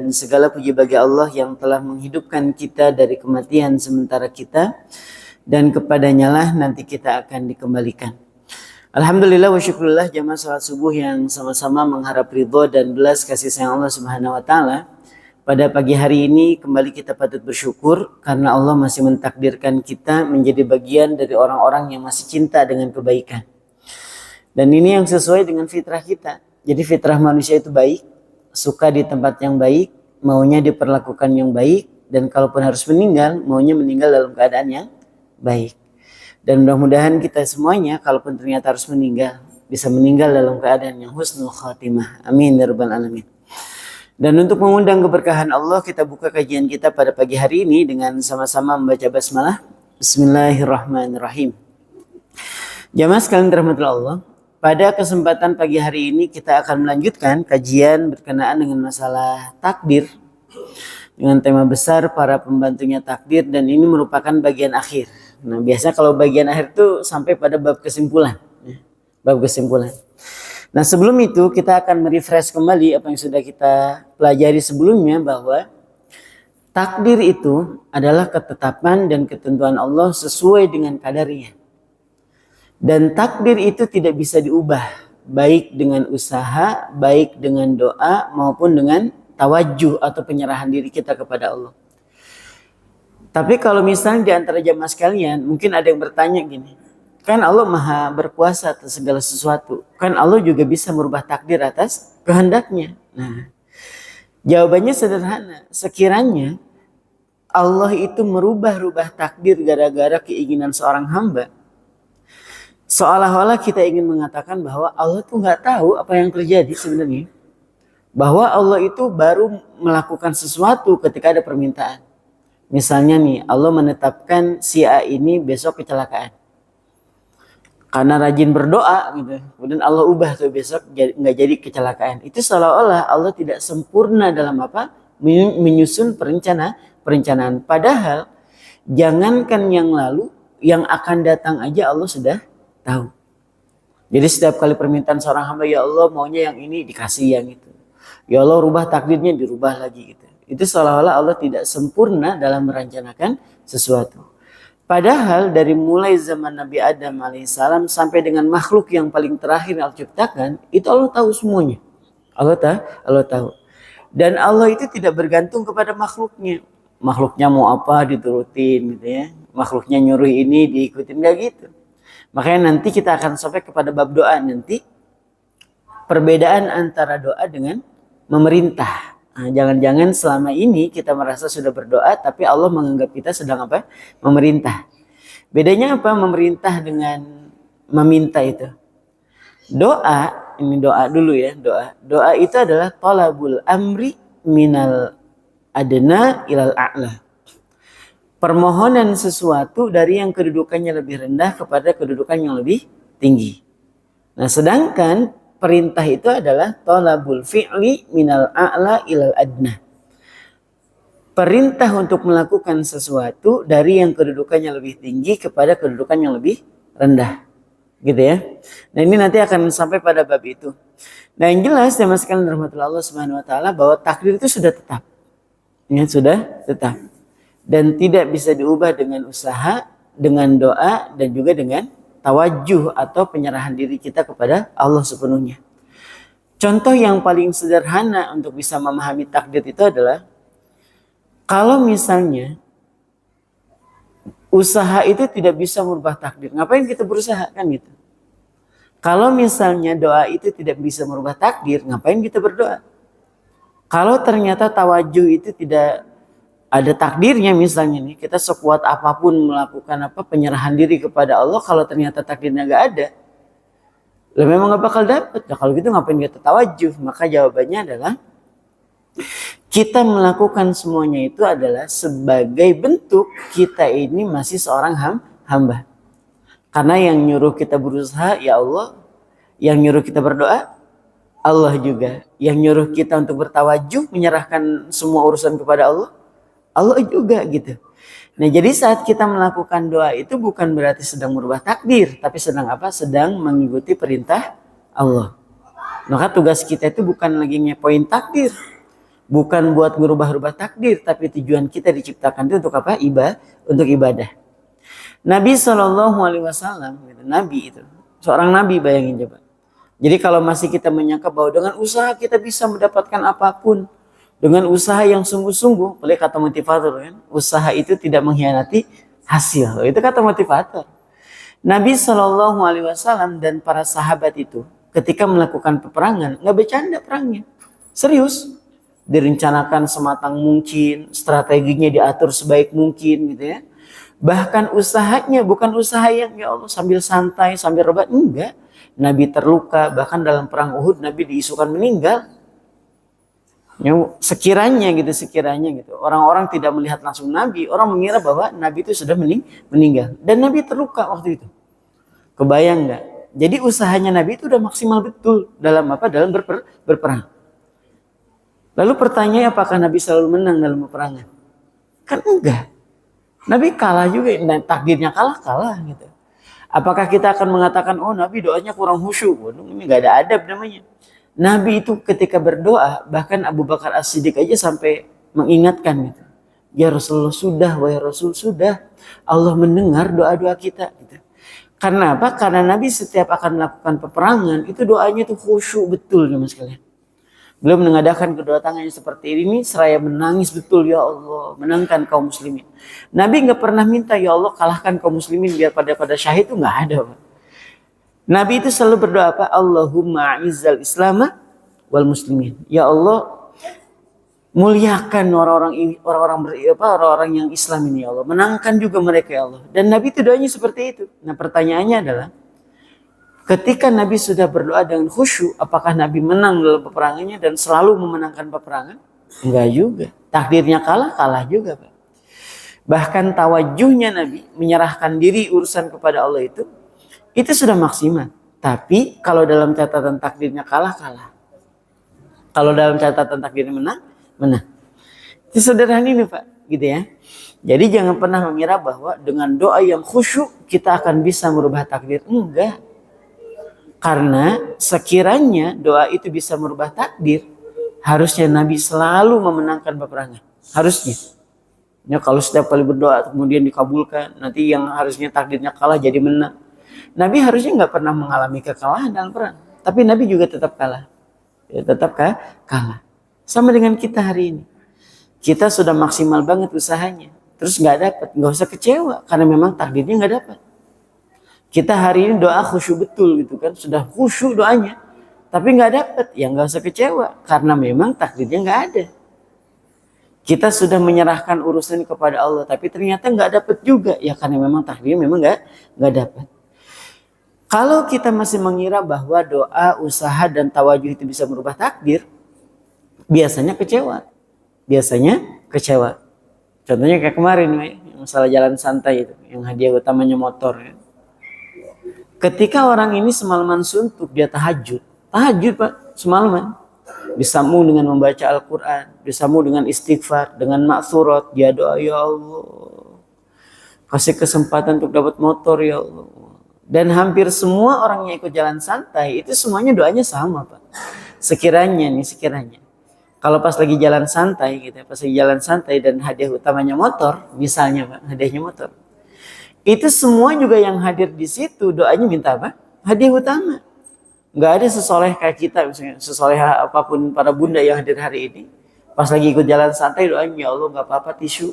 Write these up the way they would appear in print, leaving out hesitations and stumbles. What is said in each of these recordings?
Dan segala puji bagi Allah yang telah menghidupkan kita dari kematian sementara kita, dan kepadanya lah nanti kita akan dikembalikan. Alhamdulillah wa syukurillah jamaah salat subuh yang sama-sama mengharap ridho dan belas kasih sayang Allah Subhanahu wa taala. Pada pagi hari ini kembali kita patut bersyukur karena Allah masih mentakdirkan kita menjadi bagian dari orang-orang yang masih cinta dengan kebaikan. Dan ini yang sesuai dengan fitrah kita. Jadi fitrah manusia itu baik, suka di tempat yang baik, maunya diperlakukan yang baik, dan kalaupun harus meninggal, maunya meninggal dalam keadaan yang baik. Dan mudah-mudahan kita semuanya kalaupun ternyata harus meninggal, bisa meninggal dalam keadaan yang husnul khatimah. Amin ya rabbal alamin. Dan untuk mengundang keberkahan Allah, kita buka kajian kita pada pagi hari ini dengan sama-sama membaca basmalah. Bismillahirrahmanirrahim. Jamaah sekalian dirahmati Allah, pada kesempatan pagi hari ini kita akan melanjutkan kajian berkenaan dengan masalah takdir dengan tema besar para pembantunya takdir, dan ini merupakan bagian akhir. Nah, biasa kalau bagian akhir itu sampai pada bab kesimpulan. Bab kesimpulan. Nah, sebelum itu kita akan merefresh kembali apa yang sudah kita pelajari sebelumnya, bahwa takdir itu adalah ketetapan dan ketentuan Allah sesuai dengan kadarnya. Dan takdir itu tidak bisa diubah, baik dengan usaha, baik dengan doa, maupun dengan tawajuh atau penyerahan diri kita kepada Allah. Tapi kalau misalnya di antara jamaah sekalian, mungkin ada yang bertanya gini, kan Allah maha berkuasa atas segala sesuatu, kan Allah juga bisa merubah takdir atas kehendaknya. Nah, jawabannya sederhana, sekiranya Allah itu merubah-rubah takdir gara-gara keinginan seorang hamba, seolah-olah kita ingin mengatakan bahwa Allah tuh nggak tahu apa yang terjadi sebenarnya. Bahwa Allah itu baru melakukan sesuatu ketika ada permintaan. Misalnya nih, Allah menetapkan si A ini besok kecelakaan. Karena rajin berdoa gitu. Kemudian Allah ubah tuh besok nggak jadi kecelakaan. Itu seolah-olah Allah tidak sempurna dalam apa? Menyusun perencanaan. Padahal jangankan yang lalu, yang akan datang aja Allah sudah tahu. Jadi setiap kali permintaan seorang hamba, ya Allah maunya yang ini, dikasih yang itu. Ya Allah rubah takdirnya, dirubah lagi gitu. Itu seolah-olah Allah tidak sempurna dalam merencanakan sesuatu. Padahal dari mulai zaman Nabi Adam alaihissalam sampai dengan makhluk yang paling terakhir Allah ciptakan, itu Allah tahu semuanya. Allah tahu. Dan Allah itu tidak bergantung kepada makhluknya. Makhluknya mau apa diturutin gitu ya. Makhluknya nyuruh ini diikutin, gak gitu. Makanya nanti kita akan sampai kepada bab doa nanti. Perbedaan antara doa dengan memerintah. Nah, jangan-jangan selama ini kita merasa sudah berdoa, tapi Allah menganggap kita sedang apa? Memerintah. Bedanya apa memerintah dengan meminta itu? Doa, ini doa dulu ya, doa. Doa itu adalah talabul amri minal adna ilal a'la. Permohonan sesuatu dari yang kedudukannya lebih rendah kepada kedudukan yang lebih tinggi. Nah, sedangkan perintah itu adalah talabul fi'li minal a'la ilal adna. Perintah untuk melakukan sesuatu dari yang kedudukannya lebih tinggi kepada kedudukan yang lebih rendah. Gitu ya. Nah, ini nanti akan sampai pada bab itu. Nah, yang jelas jamaah sekalian rahmatullah Allah Subhanahu wa taala, bahwa takdir itu sudah tetap. Ya, sudah tetap. Dan tidak bisa diubah dengan usaha, dengan doa, dan juga dengan tawajuh atau penyerahan diri kita kepada Allah sepenuhnya. Contoh yang paling sederhana untuk bisa memahami takdir itu adalah, kalau misalnya usaha itu tidak bisa merubah takdir, ngapain kita berusaha kan gitu. Kalau misalnya doa itu tidak bisa merubah takdir, ngapain kita berdoa. Kalau ternyata tawajuh itu tidak ada takdirnya, misalnya nih kita sekuat apapun melakukan penyerahan diri kepada Allah, kalau ternyata takdirnya gak ada, lah memang gak bakal dapat. Nah, kalau gitu ngapain kita tawajuh? Maka jawabannya adalah kita melakukan semuanya itu adalah sebagai bentuk kita ini masih seorang hamba. Karena yang nyuruh kita berusaha ya Allah, yang nyuruh kita berdoa Allah juga, yang nyuruh kita untuk bertawajuh menyerahkan semua urusan kepada Allah juga gitu. Nah, jadi saat kita melakukan doa itu bukan berarti sedang merubah takdir, tapi sedang apa? Sedang mengikuti perintah Allah. Maka tugas kita itu bukan lagi ngepoin takdir, bukan buat merubah-rubah takdir, tapi tujuan kita diciptakan itu untuk apa? Untuk ibadah. Nabi SAW, gitu, Nabi itu seorang Nabi, bayangin coba. Jadi kalau masih kita menyangka bahwa dengan usaha kita bisa mendapatkan apapun, dengan usaha yang sungguh-sungguh, oleh kata motivator kan, usaha itu tidak mengkhianati hasil. Itu kata motivator. Nabi SAW dan para sahabat itu ketika melakukan peperangan nggak bercanda perangnya, serius. Direncanakan sematang mungkin, strateginya diatur sebaik mungkin gitu ya. Bahkan usahanya bukan usaha yang ya Allah sambil santai, sambil rebat, enggak. Nabi terluka, bahkan dalam perang Uhud Nabi diisukan meninggal. Ya, sekiranya gitu. Orang-orang tidak melihat langsung Nabi, orang mengira bahwa Nabi itu sudah meninggal. Dan Nabi terluka waktu itu. Kebayang nggak? Jadi usahanya Nabi itu udah maksimal betul dalam apa? Dalam berperang. Lalu pertanyaannya, apakah Nabi selalu menang dalam peperangan? Kan enggak. Nabi kalah juga, nah, takdirnya kalah gitu. Apakah kita akan mengatakan, oh Nabi doanya kurang khusyuk? Waduh, ini nggak ada adab namanya. Nabi itu ketika berdoa, bahkan Abu Bakar As-Siddiq aja sampai mengingatkan gitu. Ya Rasulullah sudah, wahai Rasul sudah. Allah mendengar doa-doa kita. Gitu. Karena apa? Karena Nabi setiap akan melakukan peperangan, itu doanya itu khusyuk betul teman sekalian. Belum mengadakan kedua tangannya seperti ini, seraya menangis betul, ya Allah, menangkan kaum muslimin. Nabi nggak pernah minta, ya Allah kalahkan kaum muslimin biar pada syahid, itu nggak ada. Pak. Nabi itu selalu berdoa apa? Allahumma izzal islama wal muslimin. Ya Allah, muliakan orang-orang yang Islam ini, ya Allah. Menangkan juga mereka, ya Allah. Dan Nabi itu doanya seperti itu. Nah pertanyaannya adalah, ketika Nabi sudah berdoa dengan khusyuk, apakah Nabi menang dalam peperangannya dan selalu memenangkan peperangan? Enggak juga. Takdirnya kalah juga, Pak. Bahkan tawajuhnya Nabi menyerahkan diri urusan kepada Allah itu sudah maksimal. Tapi kalau dalam catatan takdirnya kalah. Kalau dalam catatan takdirnya menang. Itu sederhana ini, Pak, gitu ya. Jadi jangan pernah mengira bahwa dengan doa yang khusyuk kita akan bisa merubah takdir. Enggak. Karena sekiranya doa itu bisa merubah takdir, harusnya Nabi selalu memenangkan peperangan. Harusnya. Ya, kalau setiap kali berdoa kemudian dikabulkan, nanti yang harusnya takdirnya kalah jadi menang. Nabi harusnya nggak pernah mengalami kekalahan dalam perang. Tapi Nabi juga tetap kalah. Ya, tetap kalah. Sama dengan kita hari ini. Kita sudah maksimal banget usahanya. Terus nggak dapat. Nggak usah kecewa. Karena memang takdirnya nggak dapat. Kita hari ini doa khusyuk betul gitu kan. Sudah khusyuk doanya. Tapi nggak dapat. Ya nggak usah kecewa. Karena memang takdirnya nggak ada. Kita sudah menyerahkan urusan kepada Allah. Tapi ternyata nggak dapat juga. Ya karena memang takdirnya memang nggak dapat. Kalau kita masih mengira bahwa doa, usaha, dan tawajuh itu bisa merubah takdir. Biasanya kecewa. Contohnya kayak kemarin. Masalah jalan santai itu. Yang hadiah utamanya motor. Ya. Ketika orang ini semalaman suntuk, dia tahajud. Tahajud, Pak, semalaman. Disambung dengan membaca Al-Quran. Disambung dengan istighfar. Dengan maksurat. Dia doa, ya Allah. Kasih kesempatan untuk dapat motor, ya Allah. Dan hampir semua orang yang ikut jalan santai, itu semuanya doanya sama, Pak. Sekiranya. Kalau pas lagi jalan santai, gitu, pas lagi jalan santai dan hadiah utamanya motor, misalnya, Pak, hadiahnya motor. Itu semua juga yang hadir di situ doanya minta apa? Hadiah utama. Nggak ada sesoleh kayak kita misalnya, sesoleh apapun para bunda yang hadir hari ini. Pas lagi ikut jalan santai doanya, ya Allah nggak apa-apa tisu,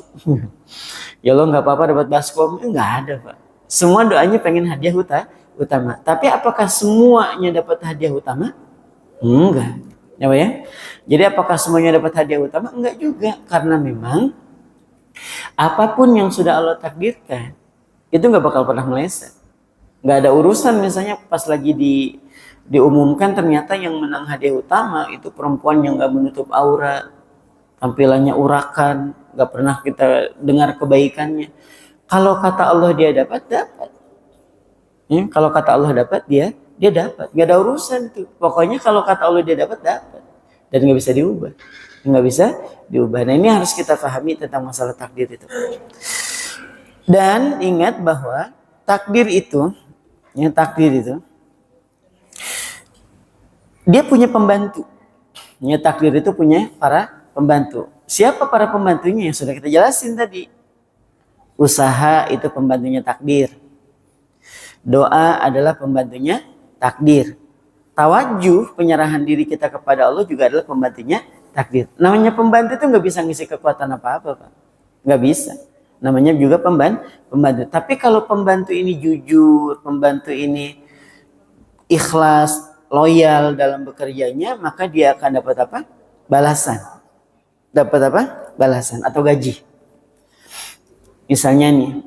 ya Allah nggak apa-apa dapat baskom, nggak ada, Pak. Semua doanya pengen hadiah utama. Tapi apakah semuanya dapat hadiah utama? Enggak. Ya, Pak ya. Jadi apakah semuanya dapat hadiah utama? Enggak juga, karena memang apapun yang sudah Allah takdirkan itu nggak bakal pernah meleset. Nggak ada urusan misalnya pas lagi diumumkan ternyata yang menang hadiah utama itu perempuan yang nggak menutup aurat, tampilannya urakan, nggak pernah kita dengar kebaikannya. Kalau kata Allah dia dapat. Ya, kalau kata Allah dapat dia dapat. Nggak ada urusan tuh. Pokoknya kalau kata Allah dia dapat. Dan nggak bisa diubah. Nah ini harus kita pahami tentang masalah takdir itu. Dan ingat bahwa takdir itu dia punya pembantu. Ya, takdir itu punya para Pembantu. Siapa para pembantunya yang sudah kita jelasin tadi? Usaha itu pembantunya takdir. Doa adalah pembantunya takdir. Tawajuh, penyerahan diri kita kepada Allah juga adalah pembantunya takdir. Namanya pembantu itu nggak bisa ngisi kekuatan apa-apa, Pak. Nggak bisa. Namanya juga pembantu. Tapi kalau pembantu ini jujur, pembantu ini ikhlas, loyal dalam bekerjanya, maka dia akan dapat apa? Balasan. Dapat apa? Balasan atau gaji. Misalnya nih,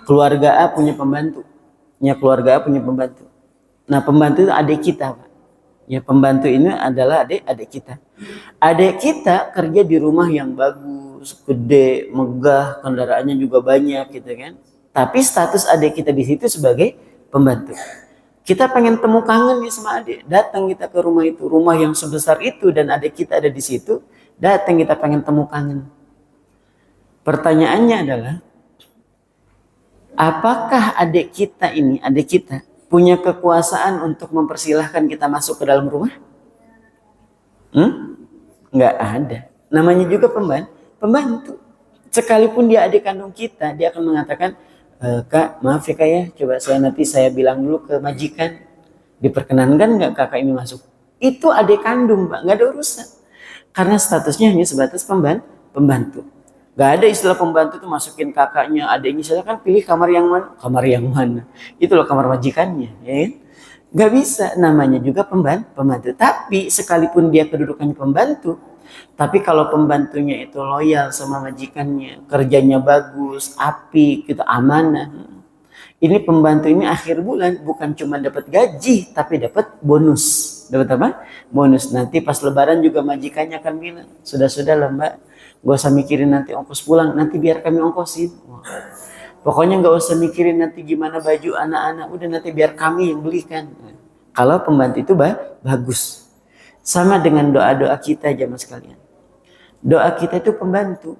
keluarga A punya pembantu. Keluarga A punya pembantu. Nah, pembantu itu adik kita, Pak. Ya, pembantu ini adalah adik kita. Adik kita kerja di rumah yang bagus, gede, megah, kendaraannya juga banyak gitu kan. Tapi status adik kita di situ sebagai pembantu. Kita pengen temu kangen nih sama adik, datang kita ke rumah itu, rumah yang sebesar itu dan adik kita ada di situ, datang kita pengen temu kangen. Pertanyaannya adalah, apakah adik kita punya kekuasaan untuk mempersilahkan kita masuk ke dalam rumah? Nggak ada. Namanya juga pembantu. Sekalipun dia adik kandung kita, dia akan mengatakan, Kak, maaf ya Kak ya, coba saya bilang dulu ke majikan, diperkenankan nggak kakak ini masuk? Itu adik kandung, Pak, nggak ada urusan. Karena statusnya hanya sebatas pembantu. Gak ada istilah pembantu tuh masukin kakaknya, adiknya, silakan pilih kamar yang mana. Kamar yang mana? Itu loh kamar majikannya, ya kan? Gak bisa, namanya juga pembantu. Tapi sekalipun dia kedudukannya pembantu, tapi kalau pembantunya itu loyal sama majikannya, kerjanya bagus, apik, gitu, amanah. Ini pembantu ini akhir bulan bukan cuma dapat gaji, tapi dapat bonus. Dapat apa? Bonus. Nanti pas lebaran juga majikannya akan bilang, sudah lah Mbak, gak usah mikirin nanti ongkos pulang, nanti biar kami ongkosin. Wah. Pokoknya gak usah mikirin nanti gimana baju anak-anak, udah nanti biar kami yang belikan. Kalau pembantu itu bagus. Sama dengan doa-doa kita jamaah sekalian. Doa kita itu pembantu.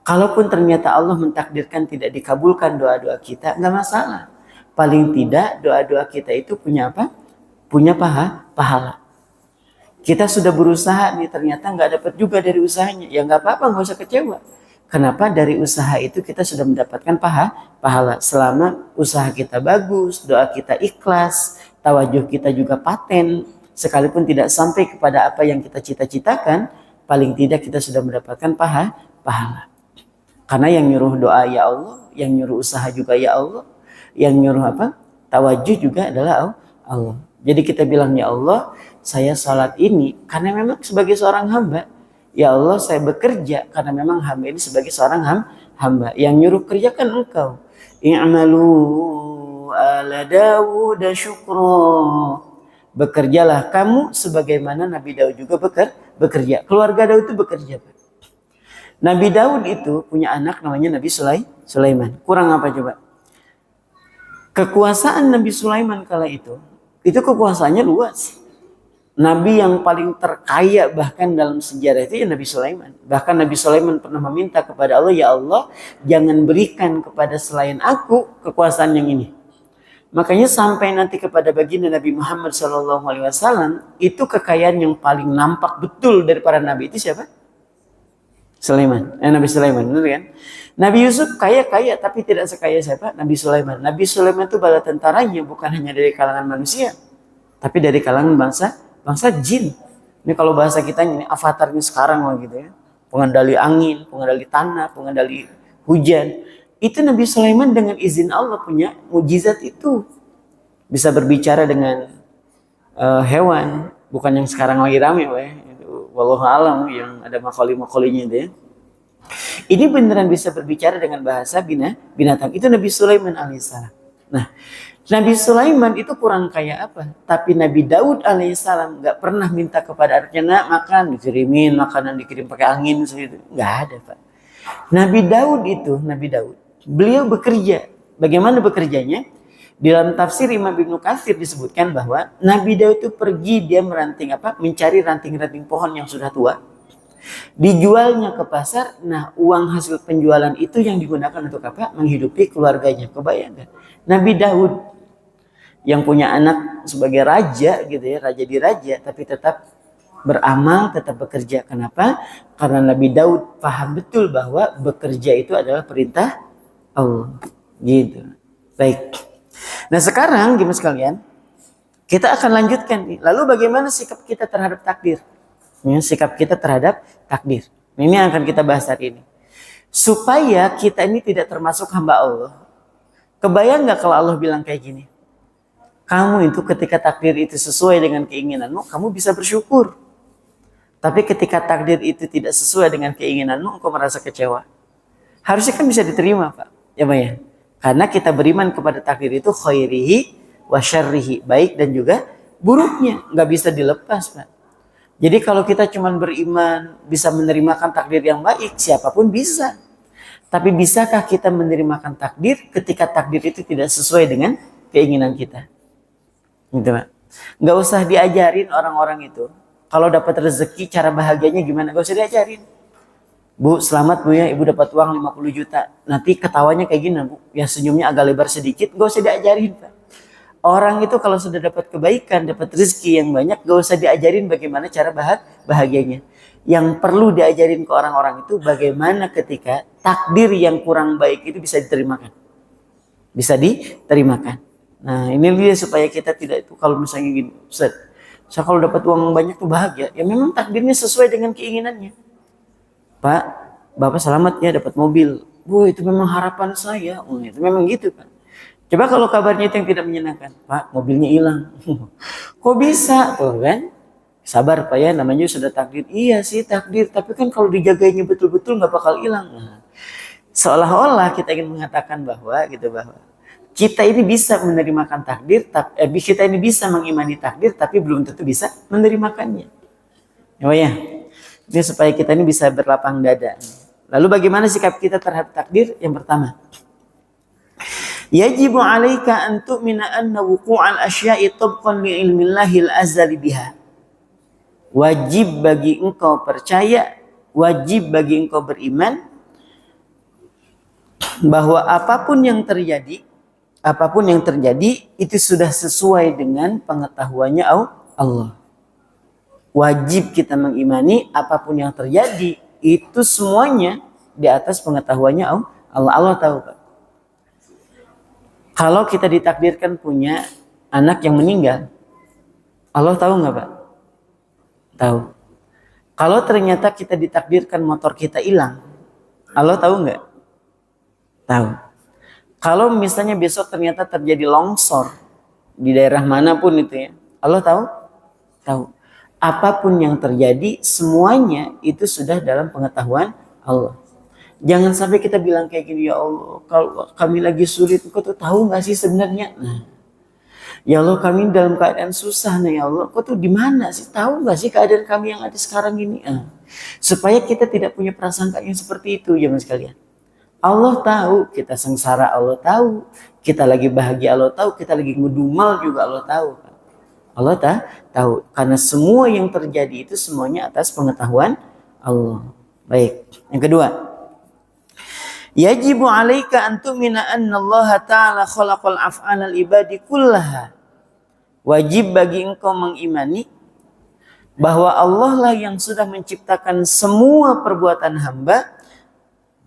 Kalaupun ternyata Allah mentakdirkan tidak dikabulkan doa-doa kita, nggak masalah. Paling tidak doa-doa kita itu punya apa? Punya pahala. Kita sudah berusaha nih, ternyata nggak dapat juga dari usahanya. Ya nggak apa-apa, nggak usah kecewa. Kenapa? Dari usaha itu kita sudah mendapatkan pahala. Selama usaha kita bagus, doa kita ikhlas, tawajuh kita juga paten, sekalipun tidak sampai kepada apa yang kita cita-citakan, paling tidak kita sudah mendapatkan pahala. Karena yang nyuruh doa ya Allah, yang nyuruh usaha juga ya Allah, yang nyuruh apa? Tawajuh juga adalah Allah. Jadi kita bilang, ya Allah, saya salat ini karena memang sebagai seorang hamba. Ya Allah, saya bekerja karena memang hamba ini sebagai seorang hamba. Yang nyuruh kerjakan engkau. I'malu ala Dawud syukra. Bekerjalah kamu sebagaimana Nabi Daud juga bekerja. Keluarga Daud itu bekerja. Nabi Daud itu punya anak namanya Nabi Sulaiman. Kurang apa coba? Kekuasaan Nabi Sulaiman kala itu kekuasaannya luas. Nabi yang paling terkaya bahkan dalam sejarah itu ya Nabi Sulaiman. Bahkan Nabi Sulaiman pernah meminta kepada Allah, ya Allah, jangan berikan kepada selain aku kekuasaan yang ini. Makanya sampai nanti kepada baginda Nabi Muhammad SAW, itu kekayaan yang paling nampak betul dari para nabi itu siapa? Nabi Sulaiman, benar kan? Nabi Yusuf kaya tapi tidak sekaya siapa? Nabi Sulaiman. Nabi Sulaiman itu bala tentaranya bukan hanya dari kalangan manusia, tapi dari kalangan bangsa jin. Ini kalau bahasa kita ini avatarnya sekarang lah gitu ya. Pengendali angin, pengendali tanah, pengendali hujan. Itu Nabi Sulaiman dengan izin Allah punya mujizat itu. Bisa berbicara dengan hewan, bukan yang sekarang lagi rame weh. Wallahu alam yang ada makoli-makolinya itu ya. Ini beneran bisa berbicara dengan bahasa binatang. Itu Nabi Sulaiman alaihissalam. Nah, Nabi Sulaiman itu kurang kaya apa? Tapi Nabi Daud alaihissalam nggak pernah minta kepada anaknya, nak makan, dikirimin makanan, dikirim pakai angin segitu. Nggak ada, Pak. Nabi Daud, beliau bekerja. Bagaimana bekerjanya? Di dalam tafsir Imam Ibnu Katsir disebutkan bahwa Nabi Daud itu pergi, dia mencari ranting-ranting pohon yang sudah tua. Dijualnya ke pasar. Nah, uang hasil penjualan itu yang digunakan untuk apa? Menghidupi keluarganya. Kebayangkan. Nabi Daud yang punya anak sebagai raja gitu ya, raja di raja, tapi tetap beramal, tetap bekerja. Kenapa? Karena Nabi Daud paham betul bahwa bekerja itu adalah perintah Allah. Gitu. Baik. Nah sekarang gimana sekalian? Kita akan lanjutkan nih. Lalu bagaimana sikap kita terhadap takdir? Ya, sikap kita terhadap takdir. Ini yang akan kita bahas hari ini. Supaya kita ini tidak termasuk hamba Allah. Kebayang nggak kalau Allah bilang kayak gini? Kamu itu ketika takdir itu sesuai dengan keinginanmu, kamu bisa bersyukur. Tapi ketika takdir itu tidak sesuai dengan keinginanmu, engkau merasa kecewa. Harusnya kan bisa diterima, Pak. Ya, Pak ya. Karena kita beriman kepada takdir itu khairihi wa syarrihi, baik dan juga buruknya, nggak bisa dilepas, Pak. Jadi kalau kita cuma beriman, bisa menerimakan takdir yang baik, siapapun bisa. Tapi bisakah kita menerimakan takdir ketika takdir itu tidak sesuai dengan keinginan kita? Gitu, Pak. Nggak usah diajarin orang-orang itu. Kalau dapat rezeki cara bahagianya gimana? Nggak usah diajarin. Bu, selamat Bu ya, Ibu dapat uang 50 juta. Nanti ketawanya kayak gini, Bu. Ya senyumnya agak lebar sedikit, nggak usah diajarin, Pak. Orang itu kalau sudah dapat kebaikan, dapat rezeki yang banyak, gak usah diajarin bagaimana cara bahagianya. Yang perlu diajarin ke orang-orang itu bagaimana ketika takdir yang kurang baik itu bisa diterimakan. Bisa diterimakan. Nah ini dia supaya kita tidak itu kalau misalnya gini, Ustaz, saya kalau dapat uang banyak tuh bahagia. Ya memang takdirnya sesuai dengan keinginannya. Pak, Bapak selamat ya dapat mobil. Bu, itu memang harapan saya. Oh, itu memang gitu kan. Coba kalau kabarnya itu yang tidak menyenangkan. Pak, mobilnya hilang. Kok bisa? Tuh kan? Sabar Pak ya, namanya sudah takdir. Iya sih takdir, tapi kan kalau dijagainya betul-betul nggak bakal hilang. Nah, seolah-olah kita ingin mengatakan bahwa kita ini bisa menerimakan takdir, kita ini bisa mengimani takdir, tapi belum tentu bisa menerimakannya. Oh ya, ini supaya kita ini bisa berlapang dada. Lalu bagaimana sikap kita terhadap takdir? Yang pertama, yajibu 'alaika an tu'mina anna wuqu'al asya'i tabqan li ilmillahil azali biha. Wajib bagi engkau percaya, wajib bagi engkau beriman bahwa apapun yang terjadi itu sudah sesuai dengan pengetahuannya Allah. Wajib kita mengimani apapun yang terjadi itu semuanya di atas pengetahuannya Allah. Allah tahu, Pak. Kalau kita ditakdirkan punya anak yang meninggal, Allah tahu nggak, Pak? Tahu. Kalau ternyata kita ditakdirkan motor kita hilang, Allah tahu nggak? Tahu. Kalau misalnya besok ternyata terjadi longsor di daerah manapun itu ya, Allah tahu? Tahu. Apapun yang terjadi, semuanya itu sudah dalam pengetahuan Allah. Jangan sampai kita bilang kayak gini, ya Allah, kalau kami lagi sulit, kau tuh tahu gak sih sebenarnya? Nah, ya Allah kami dalam keadaan susah nih ya Allah, kau tuh di mana sih? Tahu gak sih keadaan kami yang ada sekarang ini? Nah, supaya kita tidak punya prasangka yang seperti itu, jemaah sekalian. Allah tahu kita sengsara, Allah tahu kita lagi bahagia, Allah tahu kita lagi ngedumel juga, Allah tahu. Allah tahu karena semua yang terjadi itu semuanya atas pengetahuan Allah. Baik, yang kedua. Yajibu 'alaika an tu'mina anna Allah Ta'ala khalaqal af'alal ibadi kullaha. Wajib bagi engkau mengimani bahwa Allah lah yang sudah menciptakan semua perbuatan hamba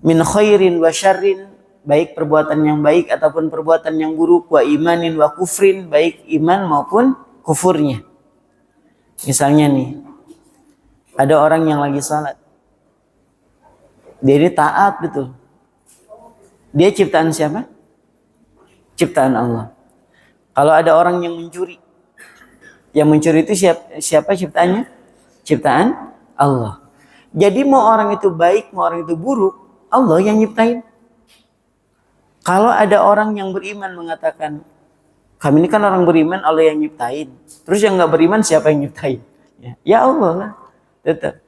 min khairin wa syarrin, baik perbuatan yang baik ataupun perbuatan yang buruk, wa imanin wa kufrin, baik iman maupun kufurnya. Misalnya nih, ada orang yang lagi salat. Dia ini taat betul. Dia ciptaan siapa? Ciptaan Allah. Kalau ada orang yang mencuri, yang mencuri itu siapa ciptaannya? Ciptaan Allah. Jadi mau orang itu baik, mau orang itu buruk, Allah yang nyiptain. Kalau ada orang yang beriman mengatakan, kami ini kan orang beriman, Allah yang nyiptain. Terus yang nggak beriman siapa yang nyiptain? Ya Allah lah, tetap.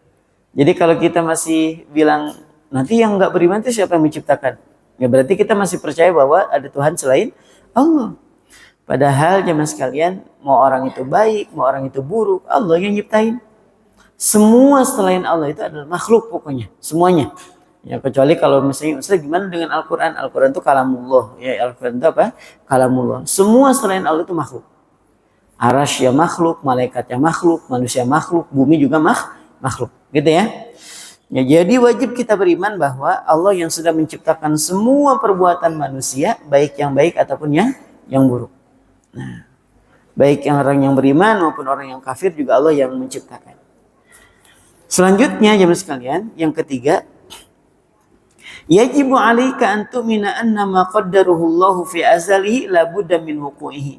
Jadi kalau kita masih bilang nanti yang nggak beriman itu siapa yang menciptakan? Ya berarti kita masih percaya bahwa ada Tuhan selain Allah. Padahal jemaah sekalian, mau orang itu baik, mau orang itu buruk, Allah yang nyiptain. Semua selain Allah itu adalah makhluk pokoknya, semuanya. Ya kecuali kalau misalnya Ustaz gimana dengan Al-Quran? Al-Quran itu kalamullah. Ya Al-Quran itu apa? Kalamullah. Semua selain Allah itu makhluk. Arasy ya makhluk, malaikat ya makhluk, manusia makhluk, bumi juga makhluk. Gitu ya. Ya, jadi wajib kita beriman bahwa Allah yang sudah menciptakan semua perbuatan manusia, baik yang baik ataupun yang buruk. Nah, baik yang orang yang beriman maupun orang yang kafir juga Allah yang menciptakan. Selanjutnya jemaah sekalian, yang ketiga, yajibu 'alaika an tu'mina anna ma qaddarahu Allahu fi azalihi la budda min wuqu'ihi.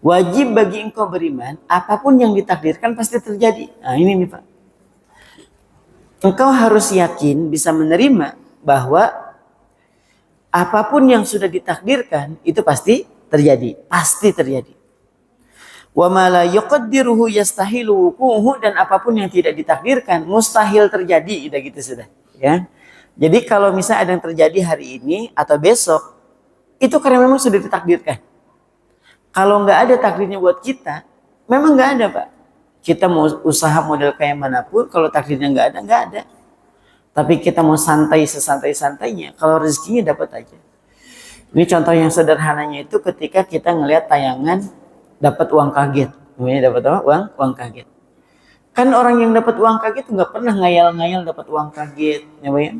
Wajib bagi engkau beriman, apapun yang ditakdirkan pasti terjadi. Nah, ini nih Pak. Engkau harus yakin bisa menerima bahwa apapun yang sudah ditakdirkan itu pasti terjadi, pasti terjadi. Wa ma la yuqaddiruhu yastahilu wuquhu, dan apapun yang tidak ditakdirkan mustahil terjadi, udah gitu sudah, ya. Jadi kalau misalnya ada yang terjadi hari ini atau besok, itu karena memang sudah ditakdirkan. Kalau nggak ada takdirnya buat kita, memang nggak ada Pak. Kita mau usaha model kayak manapun, kalau takdirnya nggak ada, nggak ada. Tapi kita mau santai sesantai-santainya, kalau rezekinya dapat aja. Ini contoh yang sederhananya itu ketika kita ngelihat tayangan dapat uang kaget. Namanya dapat apa? Uang kaget. Kan orang yang dapat uang kaget nggak pernah ngayal-ngayal dapat uang kaget, ya Pak ya?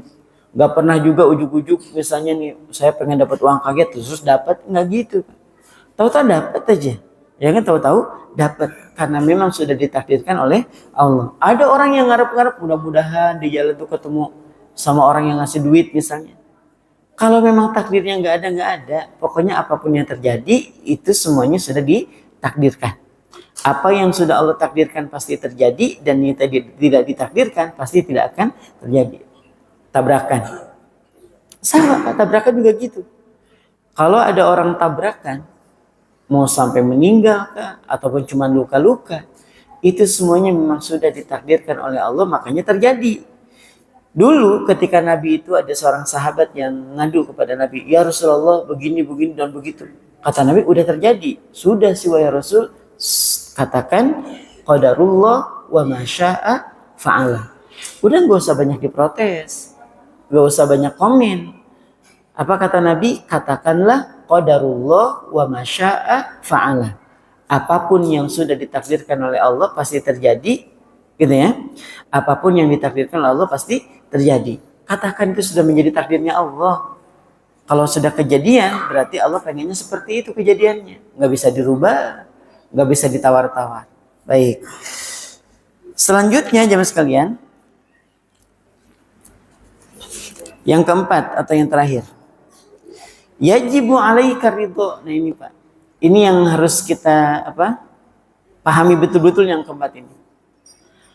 Nggak pernah juga ujuk-ujuk misalnya nih, saya pengen dapat uang kaget terus dapat, nggak gitu. Tahu-tahu dapat aja. Ya kan, tahu-tahu dapat karena memang sudah ditakdirkan oleh Allah. Ada orang yang ngarep-ngarep mudah-mudahan di jalan tuh ketemu sama orang yang ngasih duit misalnya. Kalau memang takdirnya nggak ada. Pokoknya apapun yang terjadi itu semuanya sudah ditakdirkan. Apa yang sudah Allah takdirkan pasti terjadi, dan yang tidak ditakdirkan pasti tidak akan terjadi. Tabrakan. Sama Pak, tabrakan juga gitu. Kalau ada orang tabrakan, mau sampai meninggal kah, ataupun cuma luka-luka, itu semuanya memang sudah ditakdirkan oleh Allah, makanya terjadi. Dulu ketika Nabi itu ada seorang sahabat yang ngadu kepada Nabi, ya Rasulullah begini dan begitu. Kata Nabi, udah terjadi, sudah sih wahai Rasul, katakan qadarullah wa ma syaa fa'ala. Udah nggak usah banyak diprotes, nggak usah banyak komen. Apa kata Nabi? Katakanlah qadarullah wa ma syaa fa'ala. Apapun yang sudah ditakdirkan oleh Allah pasti terjadi, gitu ya. Apapun yang ditakdirkan oleh Allah pasti terjadi. Katakan itu sudah menjadi takdirnya Allah. Kalau sudah kejadian, berarti Allah pengennya seperti itu kejadiannya. Nggak bisa dirubah, nggak bisa ditawar-tawar. Baik. Selanjutnya jemaah sekalian, yang keempat atau yang terakhir, yajibu 'alaika ridho. Nah ini Pak, ini yang harus kita pahami betul-betul yang keempat ini.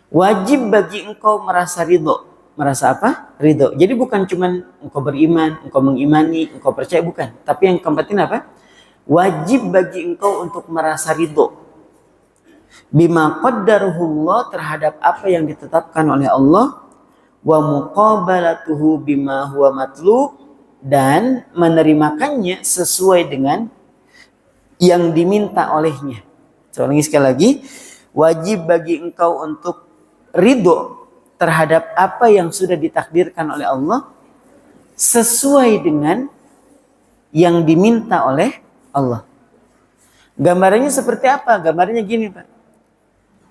Wajib bagi engkau merasa ridho. Merasa apa? Ridho. Jadi bukan cuman engkau beriman, engkau mengimani, engkau percaya, bukan. Tapi yang keempat ini apa? Wajib bagi engkau untuk merasa ridho. Bima qaddaruhullah, terhadap apa yang ditetapkan oleh Allah. Wa muqabalatuhu bima huwa matlub, dan menerimakannya sesuai dengan yang diminta olehnya. Sekali lagi, wajib bagi engkau untuk ridho terhadap apa yang sudah ditakdirkan oleh Allah sesuai dengan yang diminta oleh Allah. Gambarannya seperti apa? Gambarannya gini Pak.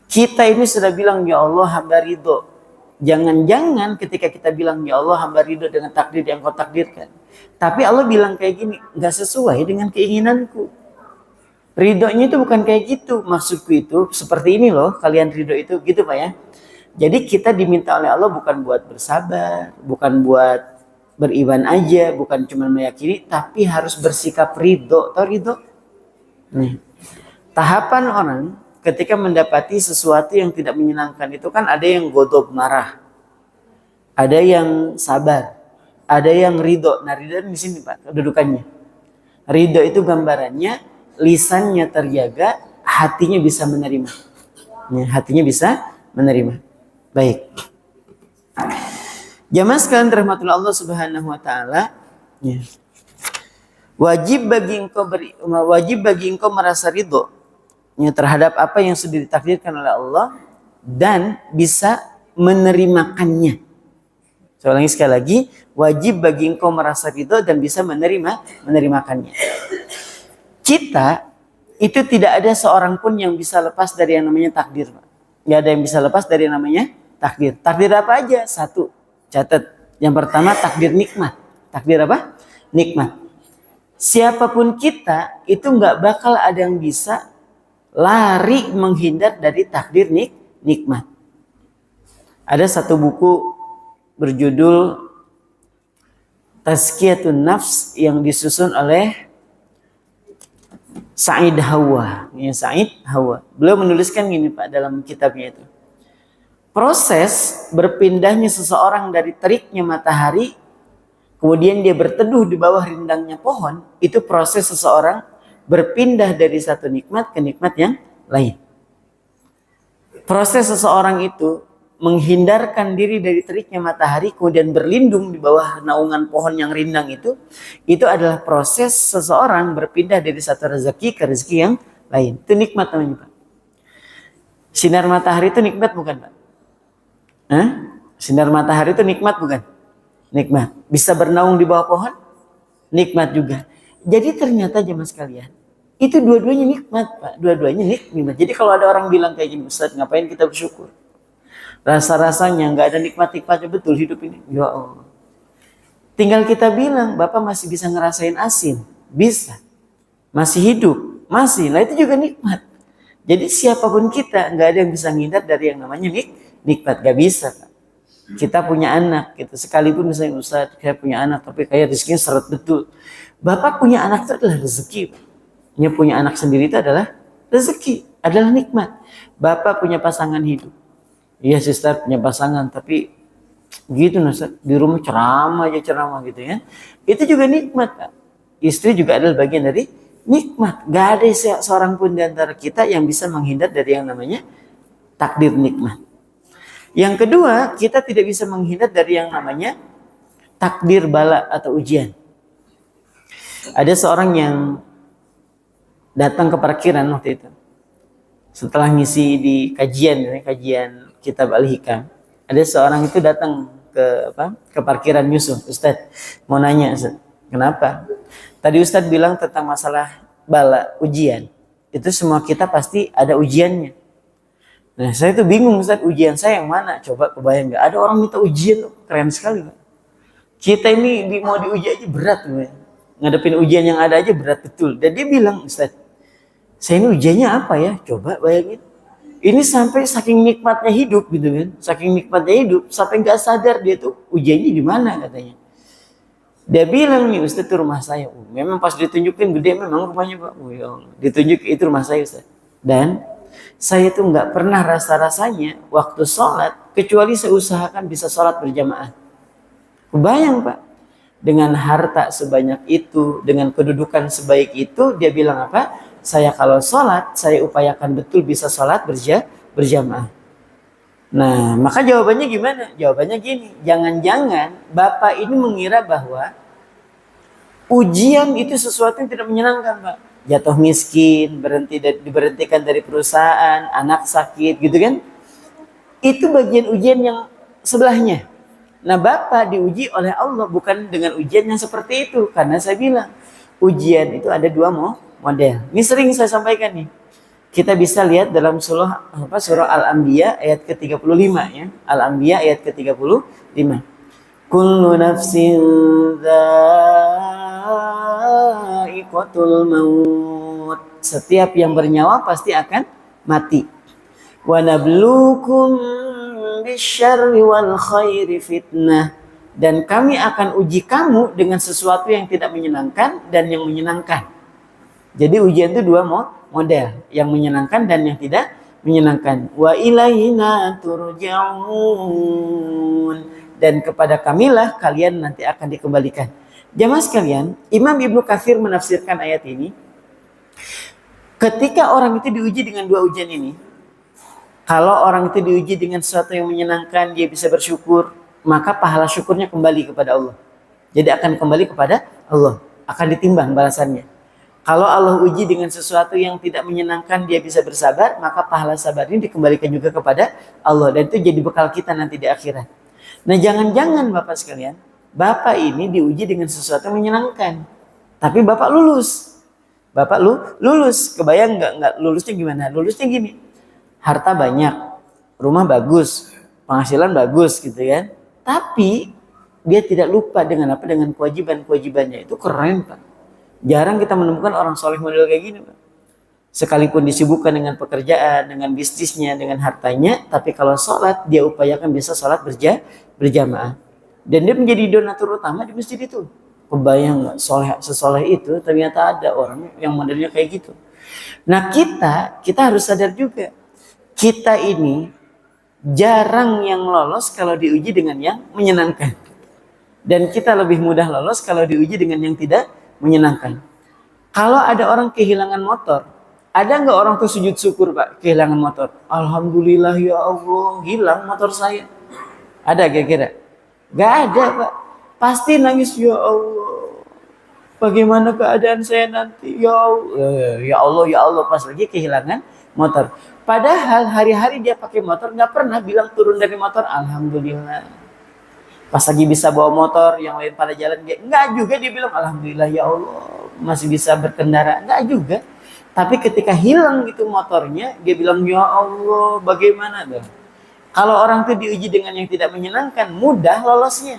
Kita ini sudah bilang ya Allah hamba ridho. Jangan-jangan ketika kita bilang ya Allah hamba ridho dengan takdir yang kau takdirkan, tapi Allah bilang kayak gini, nggak sesuai dengan keinginanku. Ridhonya itu bukan kayak gitu. Maksudku itu seperti ini loh, kalian ridho itu, gitu Pak ya. Jadi kita diminta oleh Allah bukan buat bersabar, bukan buat beriman aja, bukan cuma meyakini, tapi harus bersikap ridho. Tahu ridho? Nih, tahapan orang ketika mendapati sesuatu yang tidak menyenangkan itu kan ada yang godob, marah, ada yang sabar, ada yang ridho. Nah ridho di sini Pak kedudukannya. Ridho itu gambarannya lisannya terjaga, hatinya bisa menerima. Ya, hatinya bisa menerima. Baik. Jamaah sekalian rahmatullah Allah Subhanahu wa taala, ya. Wajib bagi engkau merasa ridho, ya, terhadap apa yang sudah ditakdirkan oleh Allah dan bisa menerimakannya. Sekali lagi, wajib bagi engkau merasa ridho dan bisa menerimakannya. Kita itu tidak ada seorang pun yang bisa lepas dari yang namanya takdir, Pak. Nggak ada yang bisa lepas dari yang namanya takdir. Takdir apa aja? Satu, catat. Yang pertama takdir nikmat. Takdir apa? Nikmat. Siapapun kita itu nggak bakal ada yang bisa lari menghindar dari takdir nikmat. Ada satu buku berjudul Tazkiyatun Nafs yang disusun oleh Said Hawa. Ya, Said Hawa. Beliau menuliskan gini Pak dalam kitabnya itu. Proses berpindahnya seseorang dari teriknya matahari, kemudian dia berteduh di bawah rindangnya pohon, itu proses seseorang berpindah dari satu nikmat ke nikmat yang lain. Proses seseorang itu menghindarkan diri dari teriknya matahari, kemudian berlindung di bawah naungan pohon yang rindang itu adalah proses seseorang berpindah dari satu rezeki ke rezeki yang lain. Itu nikmat namanya Pak. Sinar matahari itu nikmat bukan Pak? Sinar matahari itu nikmat bukan? Nikmat. Bisa bernaung di bawah pohon? Nikmat juga. Jadi ternyata jemaah sekalian, itu dua-duanya nikmat Pak. Dua-duanya nikmat. Jadi kalau ada orang bilang kayak gini, Ustaz ngapain kita bersyukur? Rasa-rasanya nggak ada nikmat-nikmatnya betul hidup ini. Ya Allah. Tinggal kita bilang, Bapak masih bisa ngerasain asin. Bisa. Masih hidup. Masih. Nah itu juga nikmat. Jadi siapapun kita, nggak ada yang bisa menghindar dari yang namanya nikmat. Gak bisa. Pak. Kita punya anak. Gitu. Sekalipun misalnya Ustaz, saya punya anak. Tapi kayak rezekinya seret betul. Bapak punya anak itu adalah rezeki. Dia punya anak sendiri itu adalah rezeki. Adalah nikmat. Bapak punya pasangan hidup. Iya sister punya pasangan tapi gitu Ustaz, di rumah ceramah gitu ya. Itu juga nikmat Pak. Istri juga adalah bagian dari nikmat. Gak ada seorang pun di antara kita yang bisa menghindar dari yang namanya takdir nikmat. Yang kedua, kita tidak bisa menghindar dari yang namanya takdir bala atau ujian. Ada seorang yang datang ke parkiran waktu itu. Setelah ngisi di kajian Kitab Al-Hikam, ada seorang itu datang ke parkiran Yusuf. Ustaz, mau nanya Ustaz, kenapa? Tadi Ustaz bilang tentang masalah bala, ujian. Itu semua kita pasti ada ujiannya. Nah, saya tuh bingung Ustaz, ujian saya yang mana? Coba kebayang nggak? Ada orang minta ujian, keren sekali Pak. Kita ini mau diuji aja berat, Pak. Ngadepin ujian yang ada aja berat betul. Dan dia bilang, Ustaz, saya ini ujiannya apa ya? Coba bayangin. Ini sampai saking nikmatnya hidup gitu kan. Saking nikmatnya hidup sampai nggak sadar dia tuh ujiannya di mana katanya. Dia bilang nih Ustaz itu rumah saya. Memang pas ditunjukin gede memang rumahnya Pak. Ya Allah. Ditunjuk itu rumah saya Ustaz. Dan saya tuh nggak pernah rasa-rasanya waktu sholat kecuali saya usahakan bisa sholat berjamaah. Kebayang Pak. Dengan harta sebanyak itu, dengan kedudukan sebaik itu, dia bilang apa? Saya kalau sholat, saya upayakan betul bisa sholat berjamaah. Nah, maka jawabannya gimana? Jawabannya gini, jangan-jangan Bapak ini mengira bahwa ujian itu sesuatu yang tidak menyenangkan, Pak. Jatuh miskin, diberhentikan dari perusahaan, anak sakit, gitu kan? Itu bagian ujian yang sebelahnya. Nah, Bapak diuji oleh Allah bukan dengan ujian yang seperti itu. Karena saya bilang, ujian itu ada dua model. Ini sering saya sampaikan nih. Kita bisa lihat dalam surah Al-Anbiya ayat ke-35 ya. Al-Anbiya ayat ke-35. Kullu nafsin dha'iqatul maut. Setiap yang bernyawa pasti akan mati. Wa nabluukum bisyarri wal khairi fitnah. Dan kami akan uji kamu dengan sesuatu yang tidak menyenangkan dan yang menyenangkan. Jadi ujian itu dua model, yang menyenangkan dan yang tidak menyenangkan. Wa ilaina turja'un. Dan kepada kamilah kalian nanti akan dikembalikan. Jamaah sekalian, Imam Ibnu Katsir menafsirkan ayat ini. Ketika orang itu diuji dengan dua ujian ini, kalau orang itu diuji dengan sesuatu yang menyenangkan, dia bisa bersyukur, maka pahala syukurnya kembali kepada Allah. Jadi akan kembali kepada Allah, akan ditimbang balasannya. Kalau Allah uji dengan sesuatu yang tidak menyenangkan, dia bisa bersabar, maka pahala sabar ini dikembalikan juga kepada Allah. Dan itu jadi bekal kita nanti di akhirat. Nah, jangan-jangan Bapak sekalian, Bapak ini diuji dengan sesuatu yang menyenangkan. Tapi Bapak lulus. Bapak lulus, kebayang nggak lulusnya gimana? Lulusnya gini, harta banyak, rumah bagus, penghasilan bagus gitu kan. Tapi dia tidak lupa dengan apa? Dengan kewajiban-kewajibannya. Itu keren Pak. Jarang kita menemukan orang soleh model kayak gini Pak. Sekalipun disibukkan dengan pekerjaan, dengan bisnisnya, dengan hartanya, tapi kalau sholat dia upayakan bisa sholat berjamaah. Dan dia menjadi donatur utama di masjid itu. Kebayang nggak sesoleh itu ternyata ada orang yang modelnya kayak gitu. Nah kita harus sadar juga, kita ini jarang yang lolos kalau diuji dengan yang menyenangkan. Dan kita lebih mudah lolos kalau diuji dengan yang tidak menyenangkan. Kalau ada orang kehilangan motor, ada nggak orang tuh sujud syukur Pak kehilangan motor? Alhamdulillah ya Allah hilang motor saya. Ada kira-kira? Gak ada Pak. Pasti nangis ya Allah. Bagaimana keadaan saya nanti? Ya Allah, ya Allah pas lagi kehilangan motor. Padahal hari-hari dia pakai motor nggak pernah bilang turun dari motor Alhamdulillah. Pas lagi bisa bawa motor yang lain pada jalan dia nggak juga dia bilang Alhamdulillah ya Allah masih bisa berkendara. Nggak juga. Tapi ketika hilang itu motornya dia bilang ya Allah bagaimana dong? Kalau orang itu diuji dengan yang tidak menyenangkan, mudah lolosnya.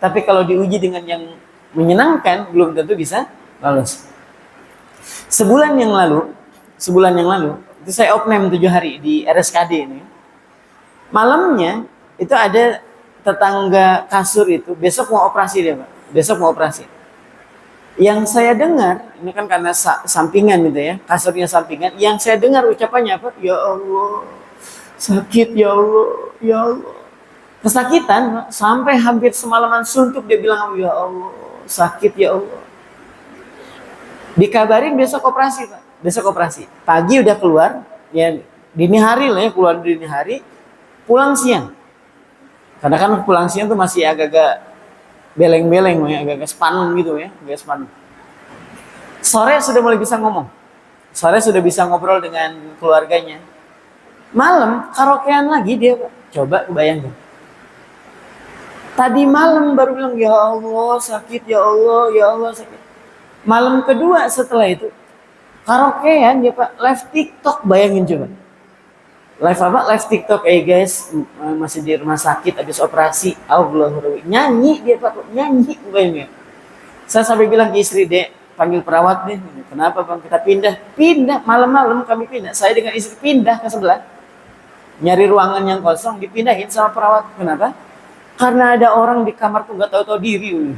Tapi kalau diuji dengan yang menyenangkan, belum tentu bisa lolos. Sebulan yang lalu, itu saya opname 7 hari di RSKD ini. Malamnya, itu ada tetangga kasur itu, besok mau operasi dia Pak. Besok mau operasi. Yang saya dengar, ini kan karena sampingan gitu ya, kasurnya sampingan. Yang saya dengar ucapannya apa? Ya Allah. Sakit ya Allah, ya Allah. Kesakitan sampai hampir semalaman suntuk dia bilang ya Allah, sakit ya Allah. Dikabarin besok operasi Pak, besok operasi. Pagi udah keluar, ya dini hari lah ya keluar dini hari, pulang siang. Karena kan pulang siang tuh masih agak-agak beleng-beleng ya, agak-agak sepaneng gitu ya, agak sepaneng. Sore sudah mulai bisa ngomong, sore sudah bisa ngobrol dengan keluarganya. Malam karaokean lagi dia Pak. Coba bayangkan. Tadi malam baru bilang ya Allah sakit ya Allah sakit. Malam kedua setelah itu karaokean dia Pak live TikTok bayangin coba. Live apa? Live TikTok guys masih di rumah sakit habis operasi. Allah nyanyi dia Pak nyanyi bayangin. Saya sampai bilang ke istri Dek panggil perawat deh. Kenapa Bang kita pindah malam-malam kami pindah. Saya dengan istri pindah ke sebelah. Nyari ruangan yang kosong dipindahin sama perawat. Kenapa? Karena ada orang di kamar tuh gak tahu-tahu diri.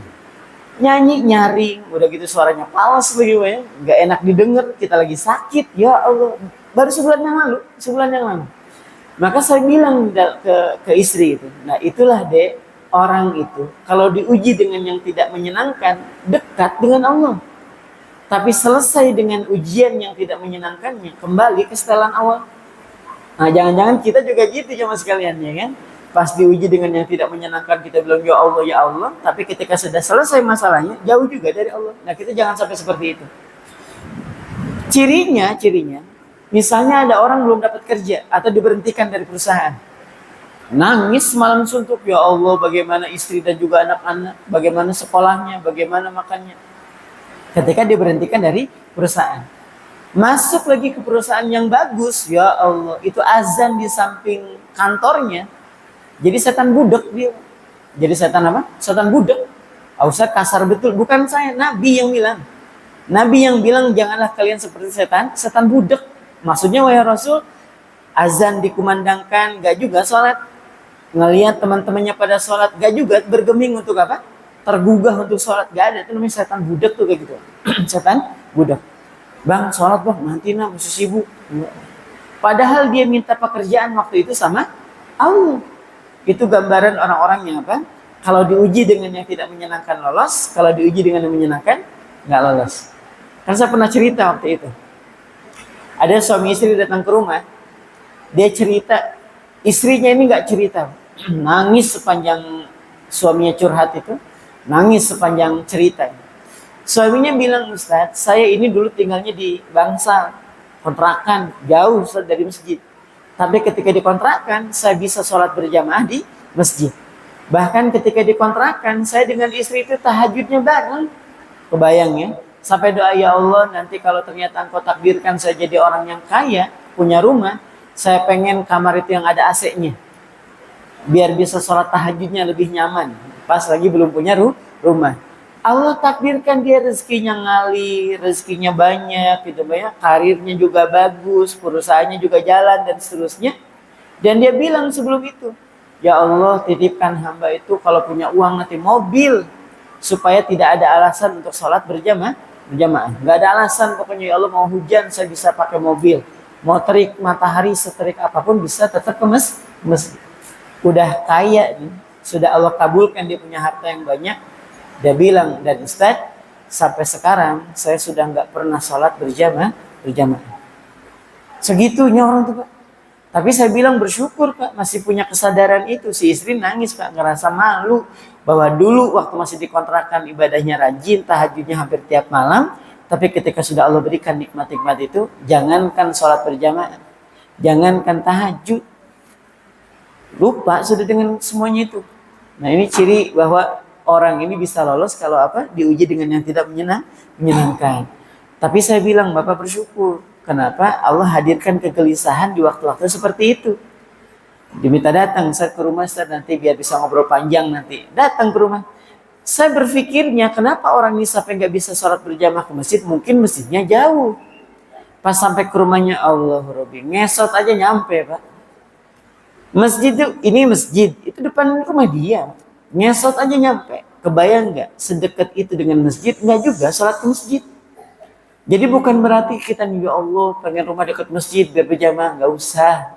Nyanyi nyaring, udah gitu suaranya palas begitu ya. Gak enak didengar, kita lagi sakit. Ya Allah, baru sebulan yang lalu. Maka saya bilang ke istri itu. Nah itulah Dek, orang itu kalau diuji dengan yang tidak menyenangkan, dekat dengan Allah. Tapi selesai dengan ujian yang tidak menyenangkannya, kembali ke setelan awal. Nah jangan-jangan kita juga gitu cuma sekalian ya kan. Pas diuji dengan yang tidak menyenangkan kita bilang ya Allah. Tapi ketika sudah selesai masalahnya jauh juga dari Allah. Nah kita jangan sampai seperti itu. Cirinya misalnya ada orang belum dapat kerja atau diberhentikan dari perusahaan. Nangis malam suntuk ya Allah bagaimana istri dan juga anak-anak. Bagaimana sekolahnya, bagaimana makannya. Ketika diberhentikan dari perusahaan. Masuk lagi ke perusahaan yang bagus, ya Allah, itu azan di samping kantornya. Jadi setan budak dia. Jadi setan apa? Setan budak. Ustaz kasar betul, bukan saya, Nabi yang bilang. Nabi yang bilang janganlah kalian seperti setan budak. Maksudnya wahai Rasul, azan dikumandangkan, gak juga sholat. Ngelihat teman-temannya pada sholat, gak juga bergeming untuk apa? Tergugah untuk sholat, gak ada. Itu namanya setan budak tuh kayak gitu. Setan budak. Bang, sholat bang, nanti masih sibuk. Padahal dia minta pekerjaan waktu itu sama Allah. Itu gambaran orang-orang yang apa? Kalau diuji dengan yang tidak menyenangkan lolos, kalau diuji dengan yang menyenangkan nggak lolos. Kan saya pernah cerita waktu itu. Ada suami istri datang ke rumah, dia cerita, istrinya ini nggak cerita, nangis sepanjang suaminya curhat itu, nangis sepanjang cerita. Suaminya bilang, Ustaz, saya ini dulu tinggalnya di Bangsal, kontrakan, jauh dari masjid. Tapi ketika dikontrakan, saya bisa sholat berjamaah di masjid. Bahkan ketika dikontrakan, saya dengan istri itu tahajudnya bareng. Kebayang ya, Sampai doa, ya Allah nanti kalau ternyata engkau takdirkan saya jadi orang yang kaya, punya rumah, saya pengen kamar itu yang ada AC-nya. Biar bisa sholat tahajudnya lebih nyaman. Pas lagi belum punya rumah. Allah takdirkan dia rezekinya ngalir, rezekinya banyak, gitu ya, karirnya juga bagus, perusahaannya juga jalan dan seterusnya. Dan dia bilang sebelum itu, ya Allah titipkan hamba itu kalau punya uang nanti mobil, supaya tidak ada alasan untuk sholat berjamaah. Nggak ada alasan pokoknya, ya Allah mau hujan saya bisa pakai mobil, mau terik matahari seterik apapun bisa tetap ke masjid. Udah kaya nih, sudah Allah kabulkan dia punya harta yang banyak. Dia bilang, dan Ustaz, sampai sekarang saya sudah nggak pernah sholat berjamaah. Segitunya orang tuh Pak. Tapi saya bilang bersyukur Pak, masih punya kesadaran itu. Si istri nangis Pak, ngerasa malu bahwa dulu waktu masih dikontrakan ibadahnya rajin, tahajudnya hampir tiap malam. Tapi ketika sudah Allah berikan nikmat-nikmat itu, jangankan sholat berjamaah, jangankan tahajud, lupa sudah dengan semuanya itu. Nah ini ciri bahwa orang ini bisa lolos kalau apa? Diuji dengan yang tidak menyenangkan. Tapi saya bilang Bapak bersyukur. Kenapa? Allah hadirkan kegelisahan di waktu-waktu seperti itu. Diminta datang saya ke rumah Ustaz, nanti biar bisa ngobrol panjang nanti. Datang ke rumah. Saya berpikirnya kenapa orang ini sampai nggak bisa sholat berjamaah ke masjid? Mungkin masjidnya jauh. Pas sampai ke rumahnya, Allah Robbi, ngesot aja nyampe Pak. Masjid itu depan rumah dia. Ngesot aja nyampe. Kebayang nggak sedekat itu dengan masjid? Nggak juga sholat ke masjid. Jadi bukan berarti kita nih, ya Allah pengen rumah dekat masjid biar berjamaah, nggak usah.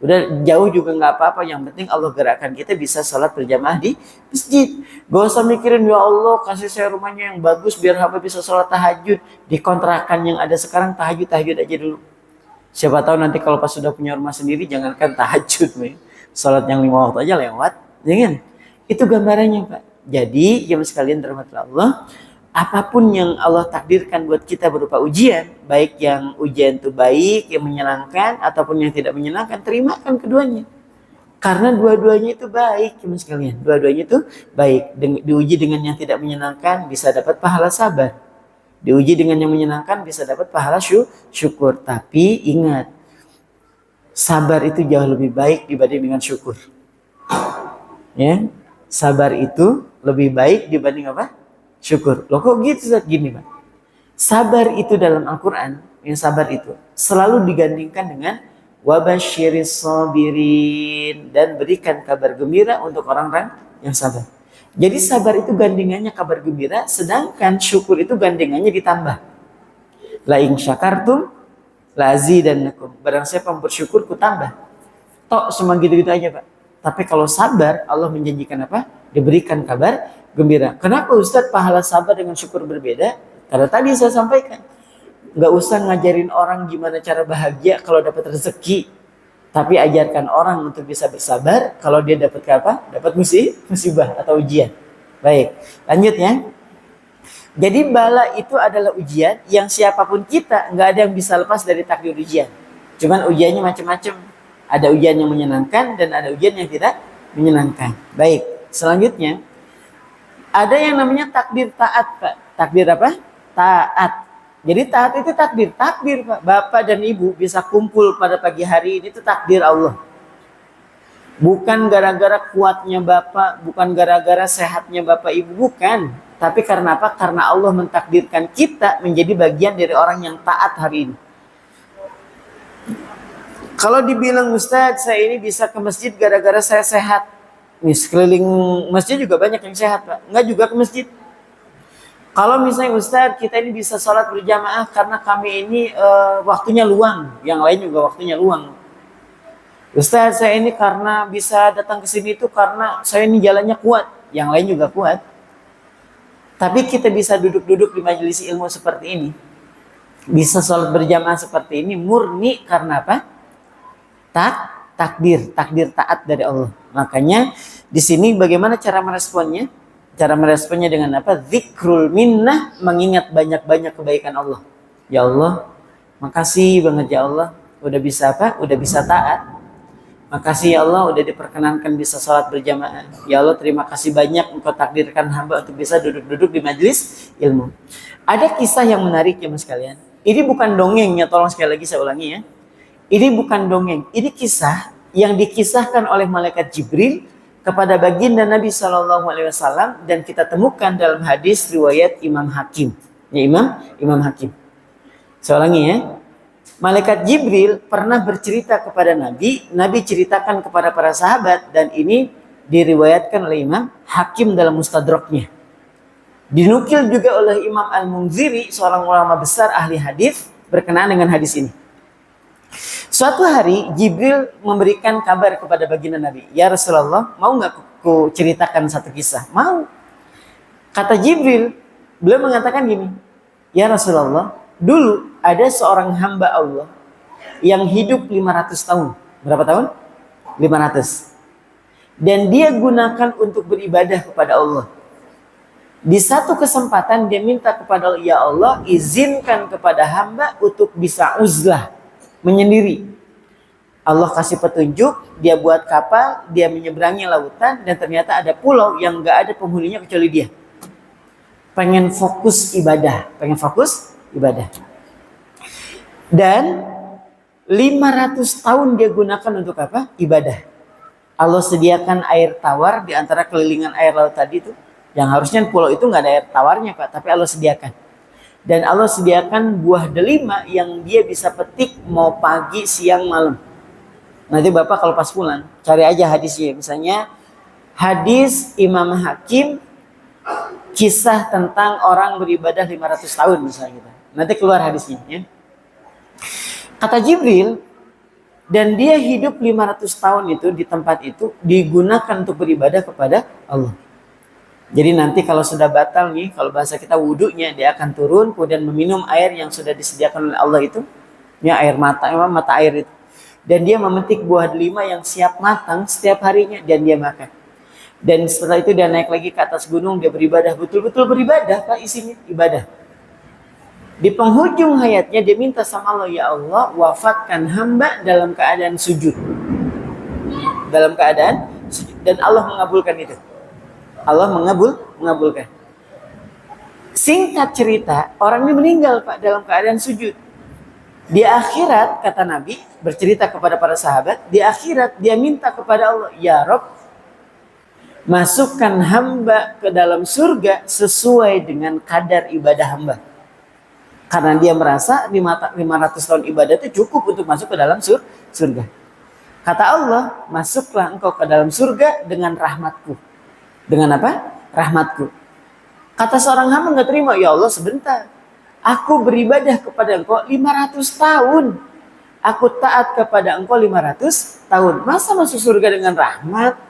Udah jauh juga nggak apa-apa. Yang penting Allah gerakkan kita bisa sholat berjamaah di masjid. Gak usah mikirin, ya Allah kasih saya rumahnya yang bagus biar hamba bisa sholat tahajud. Di kontrakan yang ada sekarang tahajud aja dulu. Siapa tahu nanti kalau pas sudah punya rumah sendiri, jangankan tahajud, sholat yang 5 waktu aja lewat. Jangan. Itu gambarannya Pak. Jadi jemaah sekalian dirahmati Allah, apapun yang Allah takdirkan buat kita berupa ujian, baik yang ujian itu baik, yang menyenangkan, ataupun yang tidak menyenangkan, terimakan keduanya. Karena dua-duanya itu baik, jemaah sekalian. Dua-duanya itu baik. Diuji dengan yang tidak menyenangkan, bisa dapat pahala sabar. Diuji dengan yang menyenangkan, bisa dapat pahala syukur. Tapi ingat, sabar itu jauh lebih baik dibanding dengan syukur. Ya, sabar itu lebih baik dibanding apa? Syukur. Loh kok gitu gini Pak? Sabar itu dalam Al-Quran, yang sabar itu selalu digandingkan dengan wabasyiris sabirin, dan berikan kabar gembira untuk orang-orang yang sabar. Jadi sabar itu gandingannya kabar gembira, sedangkan syukur itu gandingannya ditambah. La in syakartum la azidannakum. Barang siapa bersyukur ku tambah. Tok cuma gitu-gitu aja Pak. Tapi kalau sabar, Allah menjanjikan apa? Diberikan kabar gembira. Kenapa Ustaz pahala sabar dengan syukur berbeda? Karena tadi saya sampaikan, nggak usah ngajarin orang gimana cara bahagia kalau dapat rezeki, tapi ajarkan orang untuk bisa bersabar kalau dia dapat apa? Dapat musibah atau ujian. Baik, lanjut ya. Jadi bala itu adalah ujian yang siapapun kita, nggak ada yang bisa lepas dari takdir ujian. Cuman ujiannya macam-macam. Ada ujian yang menyenangkan dan ada ujian yang tidak menyenangkan. Baik, selanjutnya ada yang namanya takdir taat Pak. Takdir apa? Taat. Jadi taat itu takdir Pak. Bapak dan Ibu bisa kumpul pada pagi hari ini itu takdir Allah. Bukan gara-gara kuatnya Bapak, bukan gara-gara sehatnya Bapak Ibu, bukan. Tapi karena apa? Karena Allah mentakdirkan kita menjadi bagian dari orang yang taat hari ini. Kalau dibilang Ustaz, saya ini bisa ke masjid gara-gara saya sehat. Nih, sekeliling masjid juga banyak yang sehat Pak. Enggak juga ke masjid. Kalau misalnya Ustaz, kita ini bisa sholat berjamaah karena kami ini waktunya luang. Yang lain juga waktunya luang. Ustaz, saya ini karena bisa datang ke sini itu karena saya ini jalannya kuat. Yang lain juga kuat. Tapi kita bisa duduk-duduk di majelis ilmu seperti ini. Bisa sholat berjamaah seperti ini murni karena apa? Takdir taat dari Allah. Makanya di sini bagaimana cara meresponnya? Cara meresponnya dengan apa? Zikrul minnah, mengingat banyak-banyak kebaikan Allah. Ya Allah, makasih banget ya Allah, udah bisa apa? Udah bisa taat. Makasih ya Allah udah diperkenankan bisa sholat berjamaah. Ya Allah terima kasih banyak engkau takdirkan hamba untuk bisa duduk-duduk di majelis ilmu. Ada kisah yang menarik ya mas kalian. Ini bukan dongengnya, tolong sekali lagi saya ulangi ya. Ini bukan dongeng, ini kisah yang dikisahkan oleh malaikat Jibril kepada baginda Nabi SAW dan kita temukan dalam hadis riwayat Imam Hakim. Ya Imam Hakim. Saya ulangi ya. Malaikat Jibril pernah bercerita kepada Nabi, Nabi ceritakan kepada para sahabat dan ini diriwayatkan oleh Imam Hakim dalam Mustadraknya. Dinukil juga oleh Imam Al-Munziri, seorang ulama besar ahli hadis berkenaan dengan hadis ini. Suatu hari Jibril memberikan kabar kepada baginda Nabi, "Ya Rasulullah, mau nggak ku ceritakan satu kisah?" "Mau." Kata Jibril, beliau mengatakan gini, "Ya Rasulullah, dulu ada seorang hamba Allah yang hidup 500 tahun. Berapa tahun? 500. Dan dia gunakan untuk beribadah kepada Allah. Di satu kesempatan dia minta kepada Allah, ya Allah izinkan kepada hamba untuk bisa uzlah, menyendiri. Allah kasih petunjuk, dia buat kapal, dia menyeberangi lautan dan ternyata ada pulau yang gak ada penghuninya kecuali dia. Pengen fokus ibadah. Dan 500 tahun dia gunakan untuk apa? Ibadah. Allah sediakan air tawar di antara kelilingan air laut tadi itu. Yang harusnya pulau itu nggak ada air tawarnya Pak, tapi Allah sediakan. Dan Allah sediakan buah delima yang dia bisa petik mau pagi, siang, malam. Nanti Bapak kalau pas pulang, cari aja hadisnya. Misalnya hadis Imam Hakim, kisah tentang orang beribadah 500 tahun misalnya gitu. Nanti keluar hadisnya ya. Kata Jibril, dan dia hidup 500 tahun itu di tempat itu digunakan untuk beribadah kepada Allah. Jadi nanti kalau sudah batal nih, kalau bahasa kita wudunya, dia akan turun kemudian meminum air yang sudah disediakan oleh Allah itu. Ya air mata air itu. Dan dia memetik buah delima yang siap matang setiap harinya dan dia makan. Dan setelah itu dia naik lagi ke atas gunung, dia beribadah, betul-betul beribadah Pak, isinya ibadah. Di penghujung hayatnya dia minta sama Allah, ya Allah wafatkan hamba dalam keadaan sujud. Dalam keadaan sujud. Dan Allah mengabulkan itu. Allah mengabulkan. Singkat cerita, orang ini meninggal Pak dalam keadaan sujud. Di akhirat kata Nabi bercerita kepada para sahabat, di akhirat dia minta kepada Allah, ya Rabb masukkan hamba ke dalam surga sesuai dengan kadar ibadah hamba. Karena dia merasa 500 tahun ibadah itu cukup untuk masuk ke dalam surga. Kata Allah, masuklah engkau ke dalam surga dengan rahmatku. Dengan apa? Rahmatku. Kata seorang hamba nggak terima, ya Allah sebentar. Aku beribadah kepada engkau 500 tahun. Aku taat kepada engkau 500 tahun. Masa masuk surga dengan rahmat?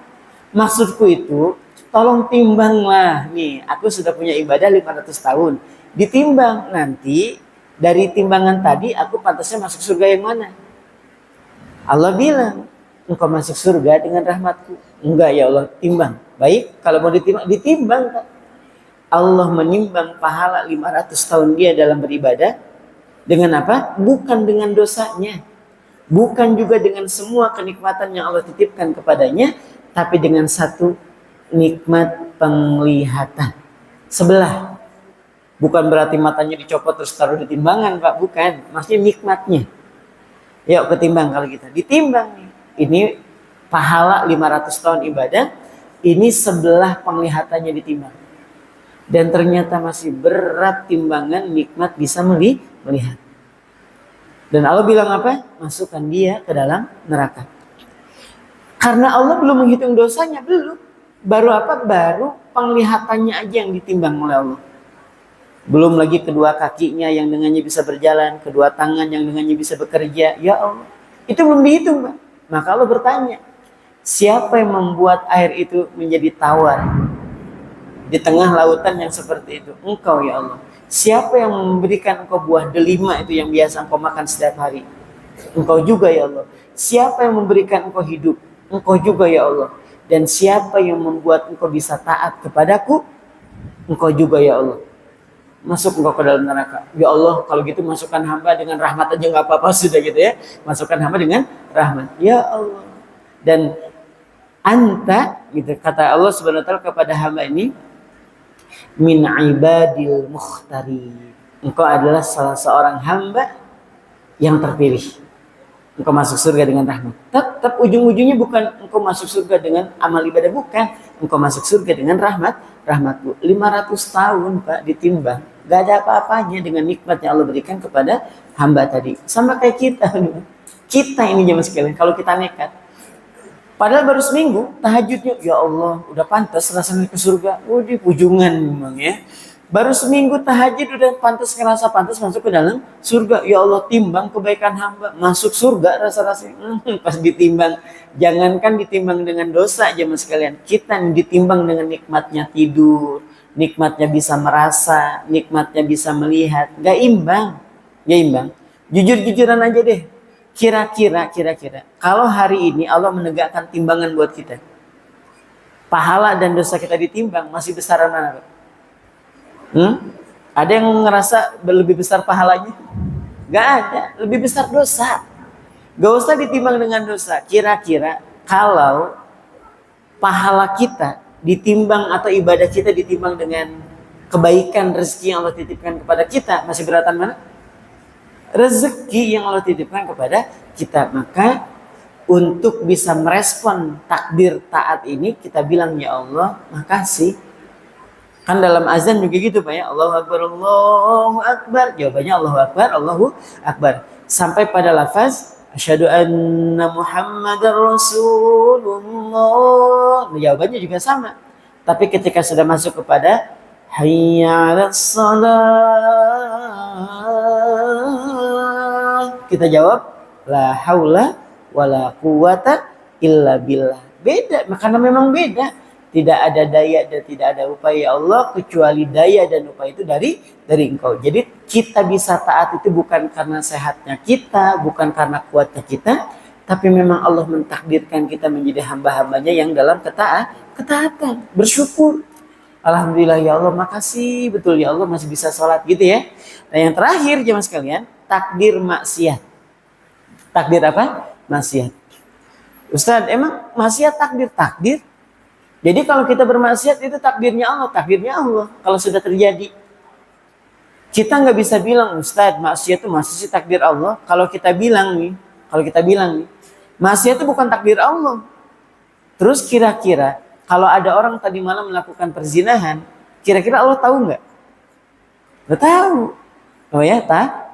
Maksudku itu, tolong timbanglah. Nih, aku sudah punya ibadah 500 tahun. Ditimbang nanti dari timbangan tadi aku pantasnya masuk surga yang mana? Allah bilang engkau masuk surga dengan rahmatku. Enggak ya Allah, timbang. Baik, kalau mau ditimbang. Allah menimbang pahala 500 tahun dia dalam beribadah dengan apa? Bukan dengan dosanya, bukan juga dengan semua kenikmatan yang Allah titipkan kepadanya, tapi dengan satu nikmat penglihatan sebelah. Bukan berarti matanya dicopot terus taruh di timbangan Pak, bukan. Maksudnya nikmatnya. Yuk ketimbang kalau kita. Ditimbang nih. Ini pahala 500 tahun ibadah. Ini sebelah penglihatannya ditimbang. Dan ternyata masih berat timbangan nikmat bisa melihat. Dan Allah bilang apa? Masukkan dia ke dalam neraka. Karena Allah belum menghitung dosanya, belum. Baru apa? Baru penglihatannya aja yang ditimbang oleh Allah. Belum lagi kedua kakinya yang dengannya bisa berjalan, kedua tangan yang dengannya bisa bekerja. Ya Allah, itu belum dihitung Pak. Maka Allah bertanya, siapa yang membuat air itu menjadi tawar di tengah lautan yang seperti itu? Engkau ya Allah. Siapa yang memberikan engkau buah delima itu yang biasa engkau makan setiap hari? Engkau juga ya Allah. Siapa yang memberikan engkau hidup? Engkau juga ya Allah. Dan siapa yang membuat engkau bisa taat kepadaku? Engkau juga ya Allah. Masuk engkau ke dalam neraka. Ya Allah, kalau gitu masukkan hamba dengan rahmat aja nggak apa-apa sudah gitu ya. Masukkan hamba dengan rahmat. Ya Allah, Dan anta gitu kata Allah Subhanahu wa taala kepada hamba ini, min ibadil mukhtari. Engkau adalah salah seorang hamba yang terpilih. Engkau masuk surga dengan rahmat. Tetap ujung-ujungnya bukan engkau masuk surga dengan amal ibadah, bukan. Engkau masuk surga dengan rahmatku. 500 tahun Pak ditimbang. Gak ada apa-apanya dengan nikmat yang Allah berikan kepada hamba tadi. Sama kayak kita. Kita ini jemaah sekalian, kalau kita nekat. Padahal baru seminggu, tahajudnya, ya Allah, udah pantas rasanya ke surga. Di ujungan memang ya. Baru seminggu tahajud udah pantas, ngerasa pantas masuk ke dalam surga. Ya Allah, timbang kebaikan hamba, masuk surga rasa-rasanya. Pas ditimbang, jangankan ditimbang dengan dosa jemaah sekalian. Kita ditimbang dengan nikmatnya tidur, nikmatnya bisa merasa, nikmatnya bisa melihat. Gak imbang. Jujur-jujuran aja deh. Kira-kira kalau hari ini Allah menegakkan timbangan buat kita, pahala dan dosa kita ditimbang, masih besaran mana Pak? Ada yang ngerasa lebih besar pahalanya? Gak ada, lebih besar dosa. Gak usah ditimbang dengan dosa. Kira-kira kalau pahala kita ditimbang atau ibadah kita ditimbang dengan kebaikan rezeki yang Allah titipkan kepada kita, masih beratan mana? Rezeki yang Allah titipkan kepada kita. Maka untuk bisa merespon takdir taat ini, kita bilang, ya Allah, makasih. Kan dalam azan juga gitu Pak ya, Allahu Akbar, Allahu Akbar. Jawabannya Allahu Akbar, Allahu Akbar. Sampai pada lafaz asyhadu anna Muhammadar Rasulullah. Jawabannya juga sama. Tapi ketika sudah masuk kepada hayya 'alas shalah, kita jawab la haula wala quwata illa billah. Beda, karena memang beda. Tidak ada daya dan tidak ada upaya Allah kecuali daya dan upaya itu dari Engkau. Jadi kita bisa taat itu bukan karena sehatnya kita, bukan karena kuatnya kita, tapi memang Allah mentakdirkan kita menjadi hamba-hambanya yang dalam ketaatan, bersyukur. Alhamdulillah ya Allah, makasih betul ya Allah masih bisa sholat gitu ya. Dan yang terakhir jemaah sekalian, takdir maksiat. Takdir apa? Maksiat. Ustaz, emang maksiat takdir? Jadi kalau kita bermaksiat itu takdirnya Allah kalau sudah terjadi. Kita nggak bisa bilang, Ustaz, maksiat itu masih sih takdir Allah. Kalau kita bilang nih, maksiat itu bukan takdir Allah. Terus kira-kira kalau ada orang tadi malam melakukan perzinahan, kira-kira Allah tahu nggak? Nggak tahu. Oh ya,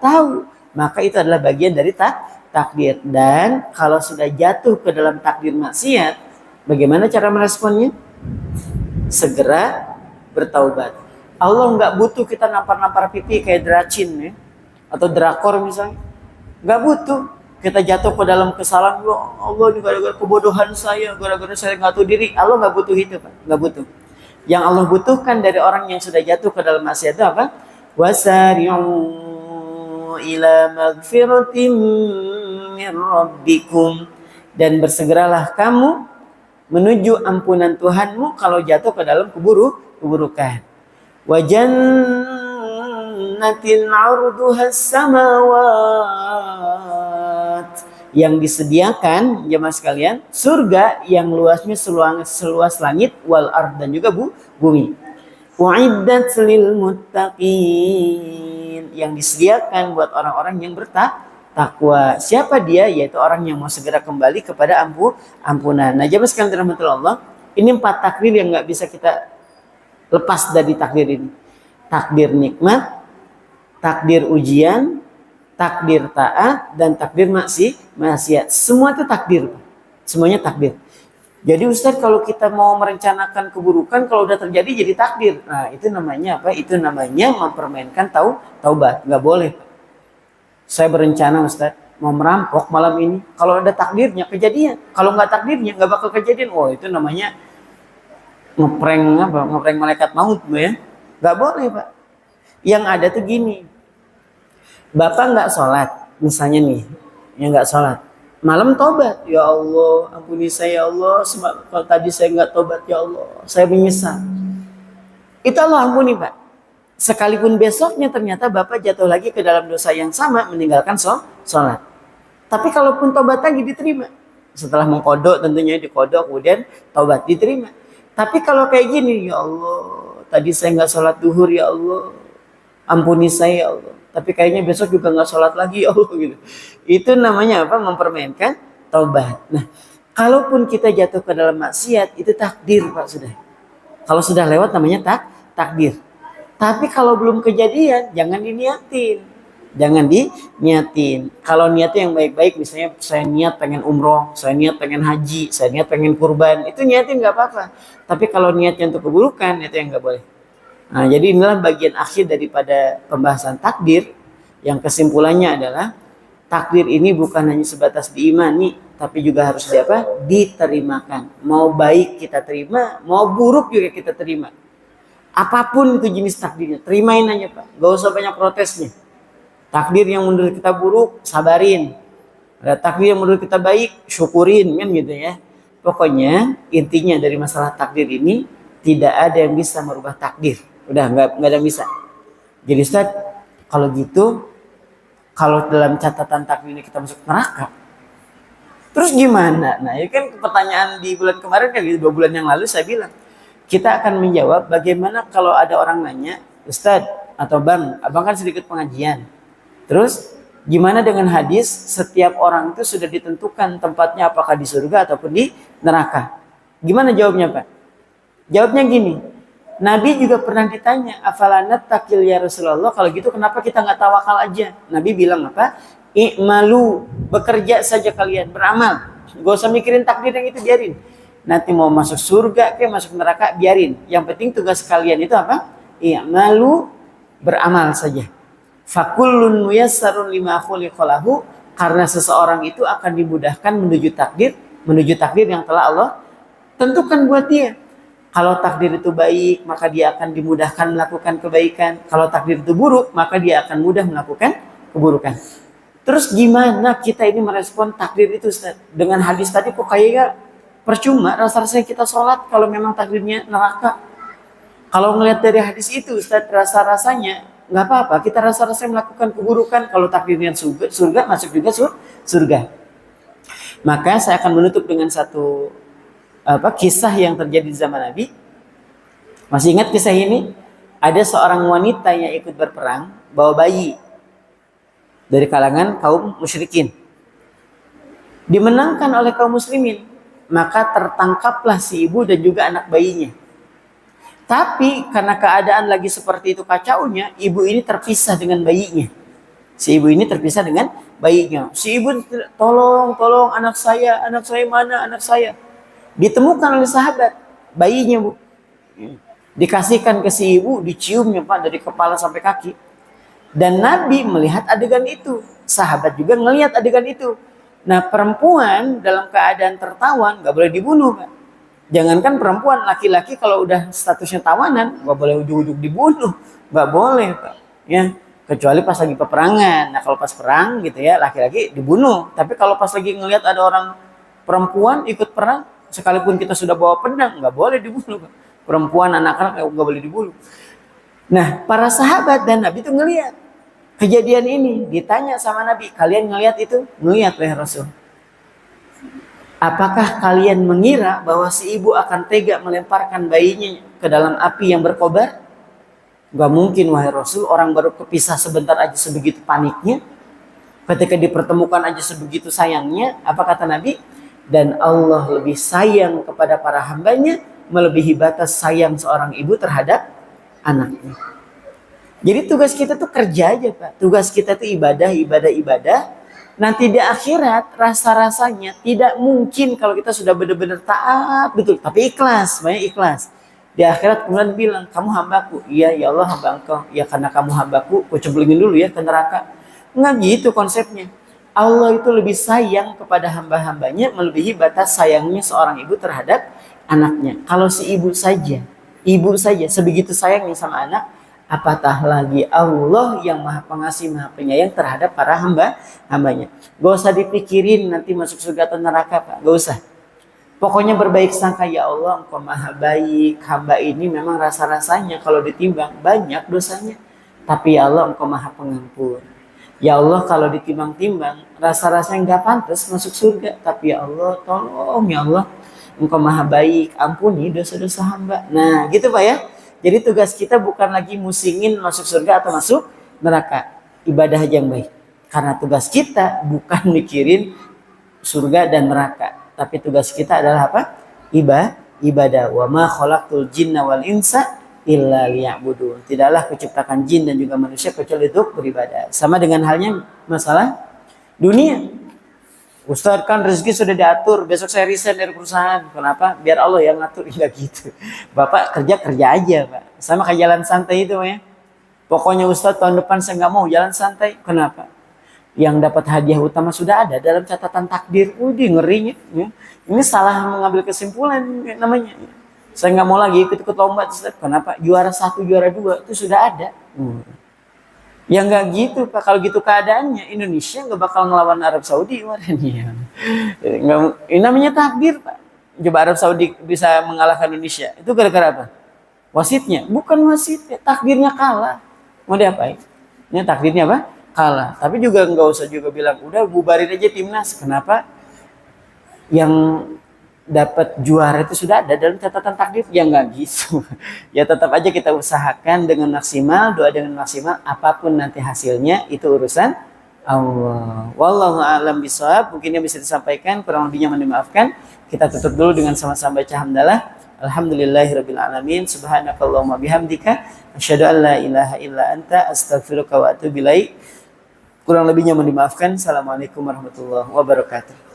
tahu. Maka itu adalah bagian dari takdir. Dan kalau sudah jatuh ke dalam takdir maksiat, bagaimana cara meresponnya? Segera bertaubat. Allah nggak butuh kita nampar-nampar pipi kayak dracin ya, atau drakor misalnya. Nggak butuh. Kita jatuh ke dalam kesalahan, Allah ini gara-gara kebodohan saya, gara-gara saya nggak tahu diri. Allah nggak butuh itu Pak, nggak butuh. Yang Allah butuhkan dari orang yang sudah jatuh ke dalam maksiat itu apa? Wasari'u ila magfiratim min rabbikum, dan bersegeralah kamu menuju ampunan Tuhanmu kalau jatuh ke dalam keburukan. Wa jannatin 'arduhas samawat, yang disediakan jemaah sekalian surga yang luasnya seluas langit wal ard, dan juga bumi. U'iddat lil muttaqin, yang disediakan buat orang-orang yang takwa. Siapa dia? Yaitu orang yang mau segera kembali kepada ampunan. Nah, jemaah sekalian dirahmati Allah, ini 4 takdir yang nggak bisa kita lepas dari takdir ini. Takdir nikmat, takdir ujian, takdir taat, dan takdir maksiat. Semua itu takdir. Semuanya takdir. Jadi Ustaz, kalau kita mau merencanakan keburukan, kalau udah terjadi jadi takdir. Nah, itu namanya apa? Itu namanya mempermainkan taubat. Nggak boleh. Saya berencana Ustaz mau merampok malam ini. Kalau ada takdirnya kejadian. Kalau nggak takdirnya nggak bakal kejadian. Oh, itu namanya ngeprank malaikat maut ya. Nggak boleh Pak. Yang ada tuh gini. Bapak nggak sholat misalnya nih, yang nggak sholat. Malam tobat, ya Allah ampuni saya ya Allah. Kalau tadi saya nggak tobat ya Allah, saya menyesal. Itu Allah ampuni Pak. Sekalipun besoknya ternyata Bapak jatuh lagi ke dalam dosa yang sama, meninggalkan sholat. Tapi kalaupun tobat lagi diterima. Setelah mengkodok tentunya dikodok kemudian taubat diterima. Tapi kalau kayak gini, ya Allah, tadi saya nggak sholat duhur ya Allah, ampuni saya ya Allah. Tapi kayaknya besok juga nggak sholat lagi ya Allah gitu. Itu namanya apa? Mempermainkan taubat. Nah, kalaupun kita jatuh ke dalam maksiat itu takdir Pak sudah. Kalau sudah lewat namanya takdir. Tapi kalau belum kejadian jangan diniatin. Jangan diniatin. Kalau niatnya yang baik-baik, misalnya saya niat pengen umroh, saya niat pengen haji, saya niat pengen kurban, itu niatin nggak apa-apa. Tapi kalau niatnya untuk keburukan itu yang nggak boleh. Nah, jadi inilah bagian akhir daripada pembahasan takdir yang kesimpulannya adalah takdir ini bukan hanya sebatas diimani, tapi juga harus diterimakan. Mau baik kita terima, mau buruk juga kita terima. Apapun itu jenis takdirnya, terimain aja Pak. Gak usah banyak protesnya. Takdir yang menurut kita buruk, sabarin. Ada takdir yang menurut kita baik, syukurin kan gitu ya. Pokoknya intinya dari masalah takdir ini tidak ada yang bisa merubah takdir. Udah nggak ada yang bisa. Jadi Ustaz, kalau gitu, kalau dalam catatan takdir ini kita masuk neraka, terus gimana? Nah, ini kan pertanyaan di bulan kemarin kan, 2 bulan yang lalu saya bilang, kita akan menjawab bagaimana kalau ada orang nanya, Ustaz atau Bang, Abang kan sedikit pengajian. Terus gimana dengan hadis setiap orang itu sudah ditentukan tempatnya apakah di surga ataupun di neraka? Gimana jawabnya Pak? Jawabnya gini, Nabi juga pernah ditanya, afalanat takil ya Rasulullah, kalau gitu kenapa kita nggak tawakal aja? Nabi bilang apa? I'malu, bekerja saja kalian, beramal. Gak usah mikirin takdir yang itu, biarin. Nanti mau masuk surga kayak masuk neraka, biarin. Yang penting tugas kalian itu apa? I'malu, beramal saja. Fakullun muyassarun lima khuliqalahu, karena seseorang itu akan dimudahkan menuju takdir yang telah Allah tentukan buat dia. Kalau takdir itu baik, maka dia akan dimudahkan melakukan kebaikan. Kalau takdir itu buruk, maka dia akan mudah melakukan keburukan. Terus gimana kita ini merespon takdir itu Ustaz? Dengan hadis tadi kok kayaknya percuma rasa-rasanya kita sholat kalau memang takdirnya neraka. Kalau ngelihat dari hadis itu Ustaz, rasa-rasanya nggak apa-apa. Kita rasa-rasanya melakukan keburukan. Kalau takdirnya surga masuk juga surga. Maka saya akan menutup dengan satu kisah yang terjadi di zaman Nabi. Masih ingat kisah ini? Ada seorang wanita yang ikut berperang bawa bayi dari kalangan kaum musyrikin. Dimenangkan oleh kaum muslimin, maka tertangkaplah si ibu dan juga anak bayinya. Tapi karena keadaan lagi seperti itu kacaunya, ibu ini terpisah dengan bayinya. Si ibu ini terpisah dengan bayinya. Si ibu, tolong anak saya mana anak saya? Ditemukan oleh sahabat, bayinya Bu. Dikasihkan ke si ibu, diciumnya Pak dari kepala sampai kaki. Dan Nabi melihat adegan itu. Sahabat juga ngelihat adegan itu. Nah, perempuan dalam keadaan tertawan gak boleh dibunuh Pak. Jangankan perempuan, laki-laki kalau udah statusnya tawanan gak boleh ujug-ujug dibunuh. Gak boleh Pak. Ya, kecuali pas lagi peperangan. Nah, kalau pas perang gitu ya, laki-laki dibunuh. Tapi kalau pas lagi ngelihat ada orang perempuan ikut perang, sekalipun kita sudah bawa pedang, nggak boleh dibunuh. Perempuan, anak-anak nggak boleh dibunuh. Nah, para sahabat dan Nabi itu ngelihat kejadian ini. Ditanya sama Nabi, kalian ngelihat itu? Ngelihat wahai Rasul. Apakah kalian mengira bahwa si ibu akan tega melemparkan bayinya ke dalam api yang berkobar? Gak mungkin wahai Rasul, orang baru kepisah sebentar aja sebegitu paniknya. Ketika dipertemukan aja sebegitu sayangnya. Apa kata Nabi? Dan Allah lebih sayang kepada para hambanya melebihi batas sayang seorang ibu terhadap anaknya. Jadi tugas kita tuh kerja aja Pak. Tugas kita tuh ibadah. Nanti di akhirat rasa-rasanya tidak mungkin kalau kita sudah benar-benar taat betul. Tapi ikhlas, banyak ikhlas. Di akhirat kemudian bilang, kamu hambaku. Iya ya Allah hamba engkau. Ya karena kamu hambaku, ku cemplungin dulu ya ke neraka. Nggak gitu konsepnya. Allah itu lebih sayang kepada hamba-hambanya melebihi batas sayangnya seorang ibu terhadap anaknya. Kalau si ibu saja sebegitu sayangnya sama anak, apatah lagi Allah yang maha pengasih, maha penyayang terhadap para hambanya. Gak usah dipikirin nanti masuk surga atau neraka Pak, gak usah. Pokoknya berbaik sangka, ya Allah engkau maha baik, hamba ini memang rasa-rasanya kalau ditimbang banyak dosanya. Tapi ya Allah engkau maha pengampun. Ya Allah, kalau ditimbang-timbang, rasa-rasanya nggak pantas masuk surga. Tapi ya Allah, tolong ya Allah, Engkau maha baik, ampuni dosa-dosa hamba. Nah gitu Pak ya. Jadi tugas kita bukan lagi musingin masuk surga atau masuk neraka. Ibadah aja yang baik. Karena tugas kita bukan mikirin surga dan neraka. Tapi tugas kita adalah apa? Ibadah. Wa ma khalaqtul jinna wal insa illa liya'budun. Tidaklah kuciptakan jin dan juga manusia kecuali untuk beribadah. Sama dengan halnya masalah dunia. Ustadz kan rezeki sudah diatur, besok saya resign dari perusahaan. Kenapa? Biar Allah yang ngatur. Ya gitu. Bapak kerja aja Pak. Sama kayak jalan santai itu ya. Pokoknya Ustadz tahun depan saya nggak mau jalan santai. Kenapa? Yang dapat hadiah utama sudah ada dalam catatan takdir. Udah ngerinya. Ya. Ini salah mengambil kesimpulan namanya. Saya nggak mau lagi ikut lomba. Kenapa? Juara 1, juara 2 itu sudah ada. Ya nggak gitu Pak. Kalau gitu keadaannya Indonesia nggak bakal ngelawan Arab Saudi kemarin. Ini namanya takdir Pak. Coba Arab Saudi bisa mengalahkan Indonesia. Itu gara-gara apa? Wasitnya. Bukan wasitnya. Takdirnya kalah. Mau diapain? Ini takdirnya apa? Kalah. Tapi juga nggak usah juga bilang udah bubarin aja timnas. Kenapa? Yang dapat juara itu sudah ada dalam catatan takdir. Ya nggak gitu. Ya tetap aja kita usahakan dengan maksimal, doa dengan maksimal, apapun nanti hasilnya itu urusan Allah. Wallahu a'lam bishawab. Mungkin yang bisa disampaikan, kurang lebihnya mohon dimaafkan. Kita tutup dulu dengan sama-sama baca hamdalah. Alhamdulillahirabbil alamin. Subhanakallahumma bihamdika asyhadu an la ilaha illa anta astaghfiruka wa atubu ilaik. Kurang lebihnya mohon dimaafkan. Assalamualaikum warahmatullahi wabarakatuh.